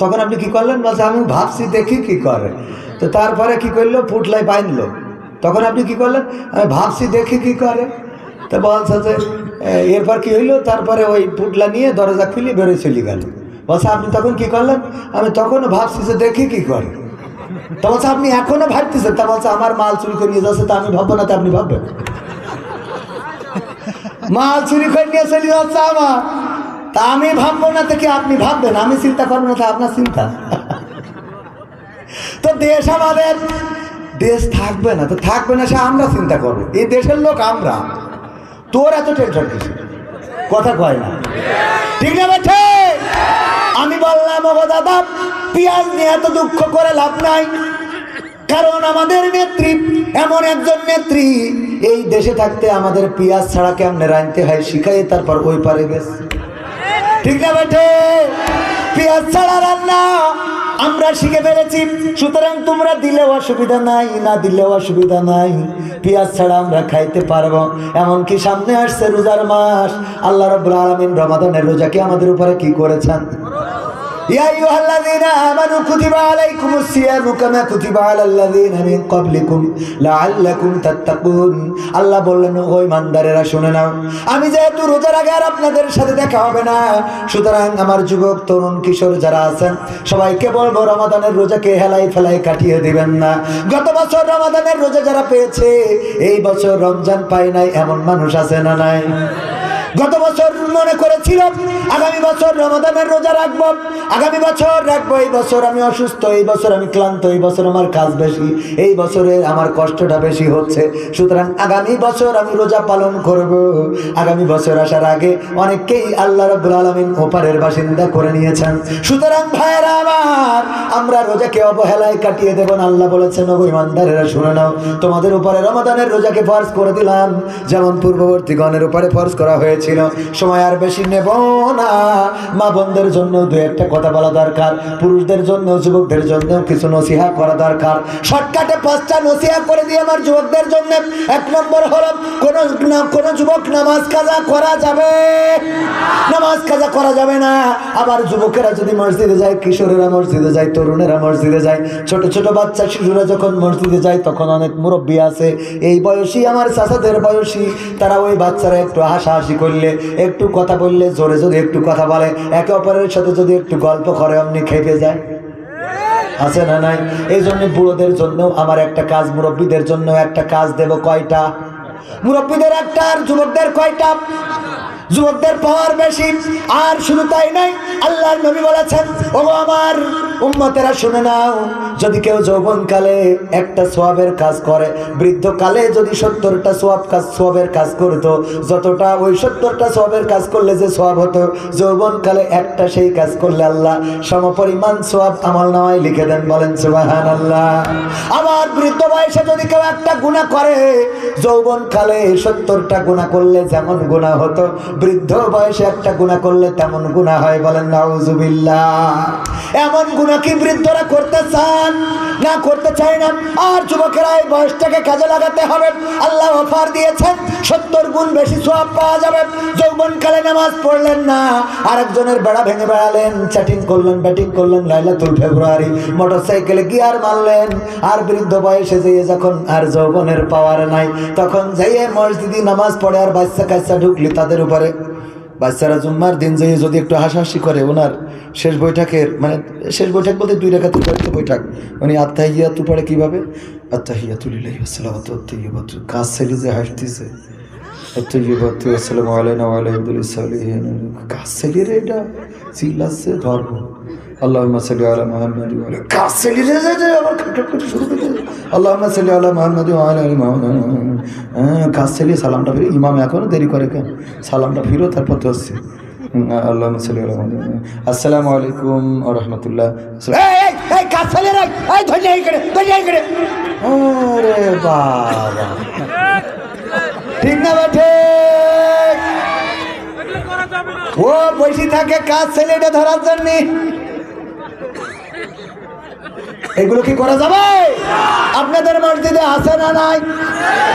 তখন আপনি কী করলেন? বলছে আমি ভাবছি দেখি কী করে। তো তারপরে কী করলো, পুটলাই বাইনলো। তখন আপনি কী করলেন? আমি ভাবছি দেখি কী করে। তো বলছে যে এরপর কি হইলো, তারপরে ওই পুটলা নিয়ে দরজা খুলে বেরোয় চলে গেল। বলছে আপনি তখন কি করলেন? আমি তখনও ভাবছি যে দেখি কি করে। তা বলছে আপনি এখনো ভাবতেছেন? তা বলছে আমার মাল চুরি করে নিয়ে যাচ্ছে, তা আমি ভাববো না? তা আপনি ভাববেন? মাল চুরি করে নিয়ে চলে যাচ্ছে আমার, তা আমি ভাববো না থেকে আপনি ভাববেন? আমি চিন্তা করবো না তা আপনার চিন্তা। তো দেশ আমাদের, দেশ থাকবে না তো থাকবে না, সে আমরা চিন্তা করবো। এই দেশের লোক আমরা, তোর এত টেনশন কিছু কথা কয় না, ঠিক না বেঠে? আমি বললাম ওগো দাদা, পেঁয়াজ নিয়ে এত দুঃখ করে লাভ নাই, কারণ আমাদের নেত্রী এমন একজন নেত্রী, এই দেশে থাকতে আমাদের পেঁয়াজ ছাড়া কেমনে রাঁধতে হয় শিখাই তারপর ওই পারে গেছে, ঠিক না বেঠে? পেঁয়াজ ছাড়া রান্না আমরা শিখে ফেলেছি। সুতরাং তোমরা দিলেও অসুবিধা নাই, না দিলেও অসুবিধা নাই, পেঁয়াজ ছাড়া আমরা খাইতে পারবো। এমনকি সামনে আসছে রোজার মাস, আল্লাহ রাব্বুল আলামিন রমাদানের রোজাকে আমাদের উপরে কি করেছেন? ইয়া আইয়ুহাল্লাযীনা আমানু কুতিবা আলাইকুমুস সিয়ামু কামা কুতিবা আলাল্লাযীনা মিন ক্বাবলিকুম লাআল্লাকুম তাত্তাকুন। আল্লাহ বললেন ও ইমানদারেরা শুনে নাও, আমি যেহেতু রোজার আগে আর আপনাদের সাথে দেখা হবে না, সুতরাং আমার যুবক তরুণ কিশোর যারা আছেন সবাইকে বলবো রমাদানের রোজাকে হেলাই ফেলাই কাটিয়ে দিবেন না। গত বছর রমাদানের রোজা যারা পেয়েছে, এই বছর রমজান পায় নাই এমন মানুষ আছে না নাই? গত বছর মনে করেছিল আগামী বছর রমাদানের রোজা রাখবো, আগামী বছর রাখবো, এই বছর আমি অসুস্থ, এই বছর আমি ক্লান্ত, এই বছর আমার কাজ বেশি, এই বছরে আমার কষ্টটা বেশি হচ্ছে, সুতরাং আগামী বছর আমি রোজা পালন করব। আগামী বছর আসার আগে অনেককেই আল্লাহ রাব্বুল আলামিন ওপারের বাসিন্দা করে নিয়েছেন। সুতরাং ভাইয়েরা আমার, আমরা রোজাকে অবহেলায় কাটিয়ে দেব না। আল্লাহ বলেছেন ও ইমানদারেরা শুনে নাও, তোমাদের উপরে রমাদানের রোজাকে ফরজ করে দিলাম, যেমন পূর্ববর্তী গণের উপরে ফরজ করা হয়েছে। সময় আর বেশি নেব না, মা বোনদের জন্য দু একটা কথা বলা দরকার, পুরুষদের জন্য যুবকদের জন্য কিছু নসিহা করা দরকার। শর্টকাটে 5টা নসিহা করে দিয়ে আমার যুবকদের জন্য। 1 নম্বর হলো, কোন যুবক নামাজ কাজা করা যাবে, নামাজ কাজা করা যাবে না। আবার যুবকেরা যদি মসজিদে যায়, কিশোরেরা মসজিদে যায়, তরুণেরা মসজিদে যায়, ছোট ছোট বাচ্চা শিশুরা যখন মসজিদে যায়, তখন অনেক মুরব্বী আছে এই বয়সী, আমার চাচাদের বয়সী, তারা ওই বাচ্চারা একটু হাসাহাসি করলে, একটু কথা বললে, জোরে যদি একটু কথা বলে, একে অপরের সাথে যদি একটু গল্প করে, অমনি খেপে যায়, আছে না নাই? এই জন্য বুড়োদের জন্য আমার একটা কাজ, মুরব্বীদের জন্য একটা কাজ দেব। কয়টা? মুরব্বীদের একটা, আর যুবকদের কয়টা? যুবকদের পাওয়ার বেশি। আর শুধু তাই নাই, আল্লাহর নবী বলেছেন ও আমার উম্মতেরা শুনে নাও, যদি কেউ যৌবনকালে একটা সওয়াবের কাজ করে, বৃদ্ধকালে যদি 70টা সওয়াবের কাজ করতো, যতটা ওই 70টা সওয়াবের কাজ করলে যে সওয়াব হতো, যৌবনকালে একটা সেই কাজ করলে আল্লাহ সমপরিমাণ সওয়াব আমলনামায় লিখে দেন। বলেন সুবহানাল্লাহ। আবার বৃদ্ধ বয়সে যদি কেউ একটা গুনাহ করে, যৌবনকালে 70টা গুনাহ করলে যেমন গুনাহ হতো, বৃদ্ধ বয়সে একটা গুনাহ করলে তেমন গুনাহ হয়। বলেন নাউজুবিল্লাহ। এমন গুনাহ কি বৃদ্ধরা করতে চান? না, করতে চাই না। আর যুবকেরা এই বয়সটাকে কাজে লাগাতে হবে। আল্লাহ অফার দিয়েছেন 70 গুণ বেশি সওয়াব পাওয়া যাবে। যৌবনকালে নামাজ পড়লেন না, আরেকজনের বেড়া ভেঙে বেড়ালেন, চ্যাটিং করলেন, ব্যাটিং করলেন, লাইলাতুল ফেব্রুয়ারি, মোটরসাইকেলে গিয়ার মারলেন, আর বৃদ্ধ বয়সে যেয়ে যখন আর যৌবনের পাওয়ার নাই, তখন যেয়ে মসজিদে নামাজ পড়ে আর বাচ্চা কাচ্চা ঢুকলি তাদের উপরে, বাচ্চারা জুম্মার দিন যেয়ে যদি একটু হাসাহাসি করে, ওনার শেষ বৈঠকের, মানে শেষ বৈঠক বলতে 2 রাকাতের বৈঠক, উনি আত্তাহিয়াতু পড়ে কিভাবে? আত্তাহিয়াতু লিল্লাহি ওয়া সালাওয়াতু আত-তাইয়্যিবাতু, কাজ ছেড়ে যে হাসতেছে, আত-তাইয়্যিবাতু আসসালামু আলাইনা ওয়া আলা ইবাদিস সালিহিন, কাজ ছেড়ে রে, এটা চিল্লাচ্ছে ধর্ম। আল্লাহুম্মা সাল্লি আলা মুহাম্মাদ ওয়া আলা, কাজ ছেড়ে যে আবার খাটখাট করে শুরু করে, আল্লাহুম্মা সাল্লি আলা মুহাম্মাদ ওয়া আলা আলি মুহাম্মাদ, কাজ ছেড়ে সালামটা ফিরে, ইমাম এখনো দেরি করে কেন? সালামটা ফিরো, তারপর তো হচ্ছে আল্লাহুম্মা সাল্লি আলা মুহাম্মাদ, আসসালামু আলাইকুম ওয়া রাহমাতুল্লাহ। এই কাজ ছেলে রে, এই ধরে এই করে ওরে বাবা, ঠিক না বেঠে? ও বসে থাকে কাজ ছেলেটা ধরার জন্য। এগুলো কি করা যাবে? আপনাদের মসজিদে আছে না নাই?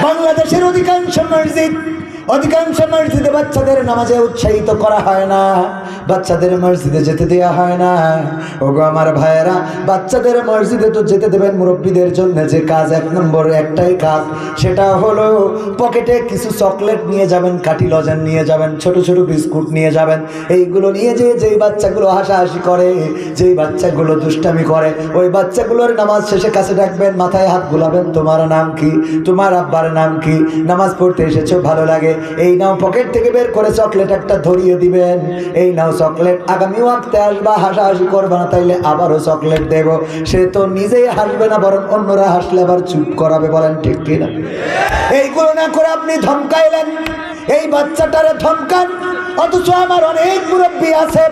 বাংলাদেশের অধিকাংশ মসজিদে বাচ্চাদের নামাজে উৎসাহিত করা হয় না, বাচ্চাদের মসজিদে যেতে দেওয়া হয় না। ওগো আমার ভাইয়েরা, বাচ্চাদের মসজিদে তো যেতে দেবেন মুরব্বীদের জন্য যে কাজ, এক নম্বর একটাই কাজ, সেটা হলো পকেটে কিছু চকলেট নিয়ে যাবেন, কাঠি লজেন নিয়ে যাবেন, ছোট ছোট বিস্কুট নিয়ে যাবেন। এইগুলো নিয়ে যেই বাচ্চাগুলো হাসাহাসি করে, যেই বাচ্চাগুলো দুষ্টামি করে, ওই বাচ্চাগুলোর নামাজ শেষে কাছে ডাকবেন, মাথায় হাত বুলাবেন, তোমার নাম কি, তোমার আব্বার নাম কি, নামাজ পড়তে এসেছো, ভালো লাগে, এই নাও, পকেট থেকে বের করে চকলেট একটা ধরিয়ে দিবেন, এই নাও চকলেট, আগামী ওয়াক্তে আসবা, হাসাহাসি করবে না, তাইলে আবারও চকলেট দেব। সে তো নিজেই হাসবে না, বরং অন্যরা হাসলে আবার চুপ করাবে, বলেন ঠিক কিনা? এইগুলো না করে আপনি ধমকাইলেন, এই বাচ্চাটারে ধমকান। অথচ আমার অনেক মুরব্বী আছে,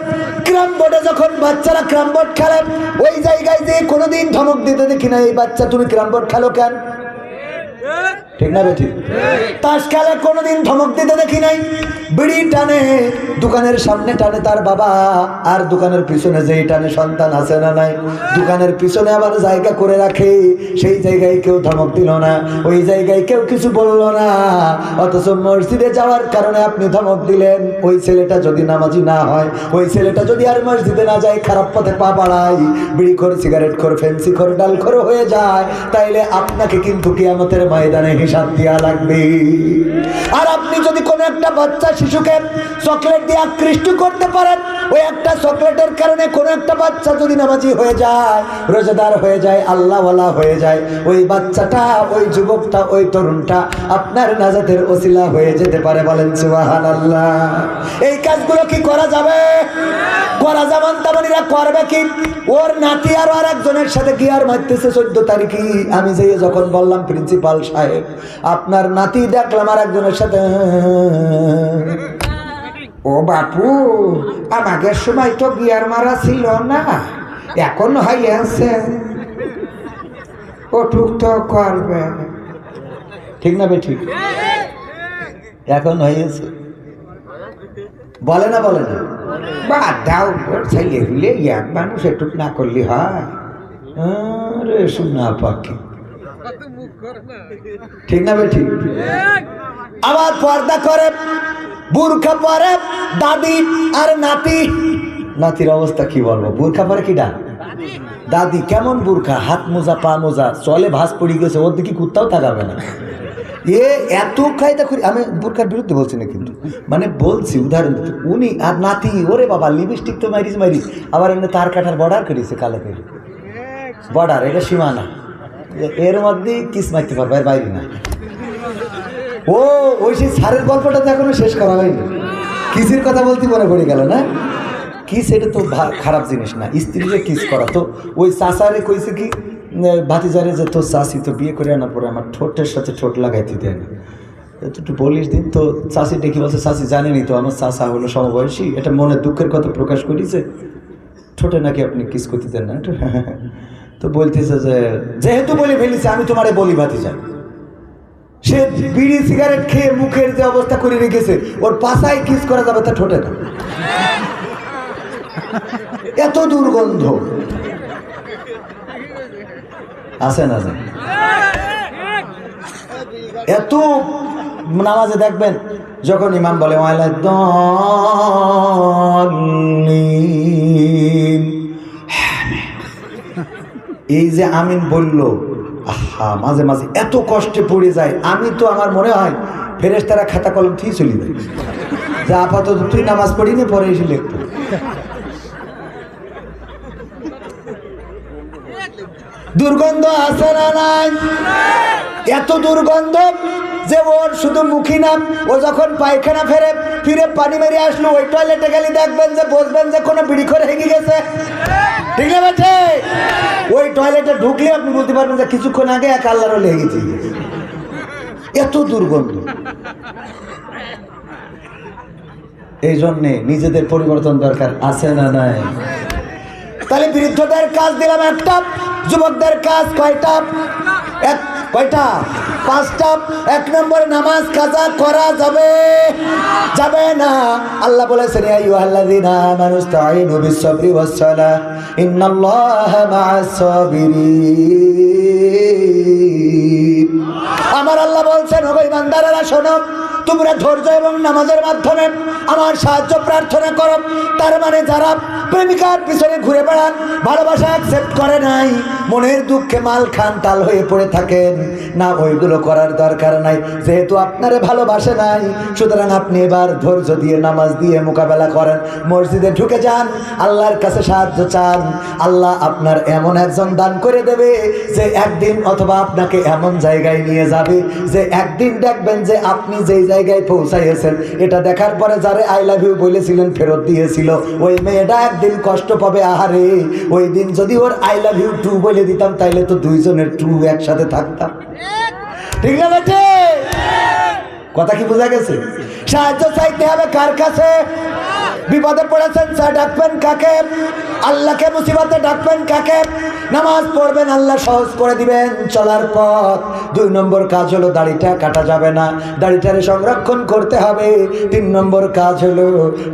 ক্রাম বোর্ডে যখন বাচ্চারা ক্রাম বোর্ড খেলে, ওই জায়গায় যে কোনোদিন ধমক দিতে দেখি না, এই বাচ্চা তুমি ক্রাম বোর্ড খেলো কেন? ঠিক না বেঠিক? তাস খেলে কোনোদিন ধমক দিতে দেখি নাই। বিড়ি টানে, দোকানের সামনে টানে তার বাবা, আর দোকানের পিছনে যেই টানে সন্তান আছে না নাই, দোকানের পিছনে আবার জায়গা করে রাখে, সেই জায়গায় কেউ ধমক দিল না, ওই জায়গায় কেউ কিছু বলল না। অথচ মসজিদে যাওয়ার কারণে আপনি ধমক দিলেন। ওই ছেলেটা যদি নামাজি না হয়, ওই ছেলেটা যদি আর মসজিদে না যায়, খারাপ পথে পা বাড়ায়, বিড়ি খোর, সিগারেট খোর, ফেন্সি খোর, ডাল খোর হয়ে যায়, তাইলে আপনাকে কিন্তু কিয়ামতের ময়দানে হিসাব দেওয়া লাগবে। আর আপনি যদি কোনো একটা বাচ্চা শিশুকে চকলেট দিয়ে আকৃষ্ট করতে পারেন, ওই একটা চকলেটের কারণে কোনো একটা বাচ্চা যদি নামাজি হয়ে যায়, রোজাদার হয়ে যায়, আল্লাহওয়ালা হয়ে যায়, ওই বাচ্চাটা, ওই যুবকটা, ওই তরুণটা আপনার নাজাতের ওসিলা হয়ে যেতে পারে, বলেন সুবহানাল্লাহ। এই কাজগুলো কি করা যাবে? করা যেমন তেমনিরা করবে কি? ওর নাতি আর একজনের সাথে গিয়ার মারতেছে 14 তারিখে। আমি যেয়ে যখন বললাম, প্রিন্সিপাল সাহেব, আপনার নাতি দেখলাম আর একজনের সাথে। ও বাপু, আমাদের সময় তো গিয়ার মারা ছিল না, এখন হইয়াছে, ওটুক তো করবে, ঠিক না বে? ঠিক, এখন হয়েছে, বলে না? বলে না? বাদ দাও, ছেলে হইলে এক মানুষ এটুক না করলে হয়? আরে শোনা পাখি, ঠিক না বে? ঠিক। আবার পর্দা করে, বুরখা পরে দাদি আর নাতি। নাতির অবস্থা কি বলবো? বুরখা পরে কিডা? দাদি। কেমন বুরখা? হাত মোজা, পা মোজা, চলে ভাঁজ পড়ে গেছে, ওর দিকে কুত্তাও তাকাবে না। এ এত কায়দা করি। আমি বুরখার বিরুদ্ধে বলছি না, কিন্তু মানে বলছি উদাহরণ। উনি আর নাতি, ওরে বাবা, লিপস্টিক তো মারিস, আবার এমনি তার কাটার বর্ডার করেছে, কালো করে বর্ডার, এটা সীমানা, এর মধ্যে কিস মারতে পারবে, এর বাইরে না। ও ওই সেই সারের গল্পটা তো এখনো শেষ করা হয়নি। কিসের কথা বলতে মনে পড়ে গেল না? কিস এটা তো খারাপ জিনিস না, স্ত্রীরে কিস করা। তো ওই চাচারে কইছে কি, ভাতিজারে যে তোর চাষি তো বিয়ে করে আনার পরে আমার ঠোঁটের সাথে ঠোঁট লাগাইতে দেয় না, একটু বলিস দিন। তো চাষি ডেকে বলছে, চাষি জানেনি তো আমার চাষা হলো সমবয়সী, এটা মনে দুঃখের কথা প্রকাশ করেছে, ঠোঁটে নাকি আপনি কিস করতে দেন না। তো বলতেছে যে যেহেতু বলে ফেলিছে, আমি তোমারে বলি ভাতিজা। সে বিড়ি সিগারেট খেয়ে মুখের যে অবস্থা করে রেখেছে, ওর পাশায় কিস করা যাবে, তা ঠোঁটে না। এত দুর্গন্ধ আছে না? এত নামাজে দেখবেন, যখন ইমাম বলে এই যে আমিন বলল, আহা, মাঝে মাঝে এত কষ্টে পড়ে যায়। আমি তো, আমার মনে হয় ফেরেশতারা খাতা কলম ঠিক চলে যায়, যে আপাতত তুই নামাজ পড়িনি, পরে এসে লিখত। দুর্গন্ধ আছে না নাই? এত দুর্গন্ধ যে ওর শুধু মুখী না, ও যখন পায়খানা ফিরে পানি মেরে আসলো, ওই টয়লেটে গেলে দেখবেন যে, বসবেন যে কোনো বিড়ি করে হেগে গেছে, ঠিক না বেঠে? ওই টয়লেটে ঢুকলে আপনি বলতে পারবেন যে কিছুক্ষণ আগে এক আল্লাহরও লেগেছে। এত দুর্গন্ধ। এই জন্যে নিজেদের পরিবর্তন দরকার, আছে না নাই? তাহলে বৃদ্ধদের কাজ দিলাম একটা, যুবকদের কাজ কয়টা? কয়টা? 5টা। 1 নম্বর, নামাজ কাজা করা যাবে যাবে না। আল্লাহ বলেছেন ইয়া আইয়ুহাল্লাযীনা আমানু ইসতাঈনু বিস-সাবরি ওয়াস-সালাহ ইন্নাল্লাহা মা'আস সাবিরিন। আমার আল্লাহ বলছেন ও ইমানদারেরা শোনো, তোমরা ধৈর্য এবং নামাজের মাধ্যমে আমার সাহায্য প্রার্থনা করো। তার মানে যারা প্রেমিকার পিছনে ঘুরে বেড়ান, ভালোবাসা অ্যাকসেপ্ট করে নাই, মনের দুঃখে মাল খান টাল হয়ে পড়ে থাকেন, না ওইগুলো করার দরকার নাই। যেহেতু আপনারে ভালোবাসে নাই, সুতরাং আপনি এবার ধৈর্য দিয়ে নামাজ দিয়ে মোকাবেলা করেন। মসজিদে ঢুকে যান, আল্লাহর কাছে সাহায্য চান। আল্লাহ আপনার এমন একজন দান করে দেবে যে একদিন অথবা আপনাকে এমন জায়গায় নিয়ে যাবে যে একদিন দেখবেন যে আপনি যেই জায়গায় পৌঁছাইয়েছেন, এটা দেখার পরে যারে আই লাভ ইউ বলেছিলেন ফেরত দিয়েছিল, ওই মেয়েটা একদিন কষ্ট পাবে। আহারে, ওই দিন যদি ওর আই লাভ ইউ টু বলে দিতাম, তাইলে তো দুইজনের টু একসাথে থাকতাম। ঠিক না বেটে? কথা কি বোঝা গেছে? সাহায্য চাইতে হবে কার কাছে? বিপদে পড়েছেন, ডাকবেন কাকে? আল্লাহকে। মুসিবতে ডাকবেন কাকে? নামাজ পড়বেন, আল্লাহ সহজ করে দিবেন চলার পথ। 2 নম্বর কাজ হলো দাড়িটা কাটা যাবে না, দাড়িটারে সংরক্ষণ করতে হবে। 3 নম্বর কাজ হলো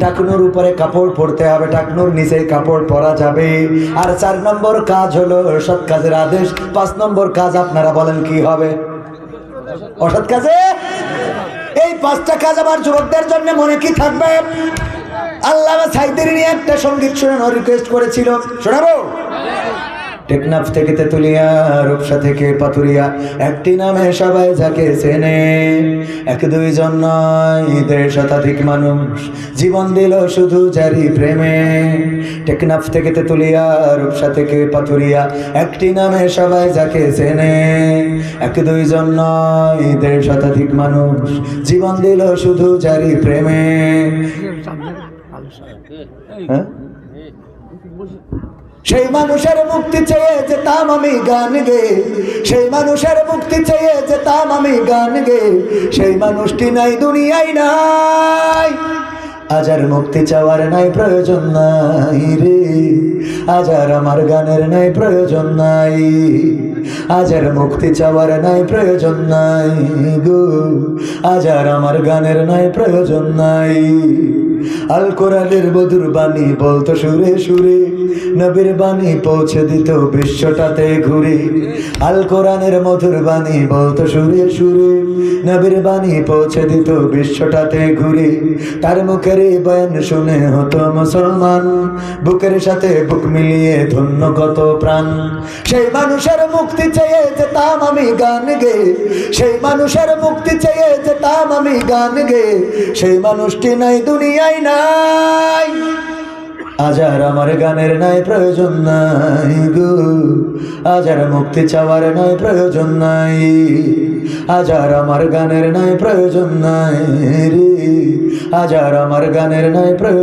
টাকনুর উপরে কাপড় পরতে হবে, টাকনুর নিচে কাপড় পরা যাবে। আর 4 নম্বর কাজ হলো সৎ কাজের আদেশ। 5 নম্বর কাজ আপনারা বলেন কি হবে? অসৎ কাজে। এই 5টা কাজ আমার যুবকদের জন্য মনে কি থাকবে? আল্লামা সাইদের নিয়ে একটা সঙ্গীত শোনানো রিকোয়েস্ট করেছিল, শোনাবো? টেকনাফ থেকে তেতুলিয়া, রূপসা থেকে পাথুরিয়া, একটি নামে সবাই যাকে চেনে। 1-2 জন নয়, 1.5 শতাধিক মানুষ জীবন দিল শুধু জারি প্রেমে। টেকনাফ থেকে তেতুলিয়া, রূপসা থেকে পাথুরিয়া, একটি নামে সবাই যাকে চেনে। 1-2 জন নয়, 1.5 শতাধিক মানুষ জীবন দিল শুধু জারি প্রেমে। হ্যাঁ, সেই মানুষের মুক্তি চেয়ে যেতাম আমি গান গে, সেই মানুষের মুক্তি চেয়ে যেতাম আমি গান গে, সেই মানুষটি নাই দুনিয়ায় নাই। আজ আর মুক্তি চাওয়ার নাই প্রয়োজন নাই রে, আজ আর আমার গানের নাই প্রয়োজন নাই, আজ আর মুক্তি চাওয়ার নাই প্রয়োজন নাই গো, আজ আর আমার গানের নাই প্রয়োজন নাই। আল কোরআনের মধুর বাণী বলতো সুরে সুরে, নবীর বাণী পৌঁছে দিত বিশ্বটাতে ঘুরে। আল কোরআনের মধুর বাণী বলতো সুরে সুরে, নবীর বাণী পৌঁছে দিত বিশ্বটাতে ঘুরে। তার মুখের বয়ান শুনে হতো মুসলমান, বুকের সাথে বুক মিলিয়ে ধন্য কত প্রাণ। সেই মানুষের মুক্তি চেয়ে যেতাম আমি গান গে, সেই মানুষের মুক্তি চেয়ে যেতাম আমি গান গে, সেই মানুষটি নাই দুনিয়ায় নাই। আজ আর আমার গানের নাই প্রয়োজন নাই গো, আজ আর মুক্তি চাওয়ার নাই প্রয়োজন নাই, আজ আর আমার গানের নাই প্রয়োজন নাই রে, আজ আর আমার গানের নাই প্রয়োজন।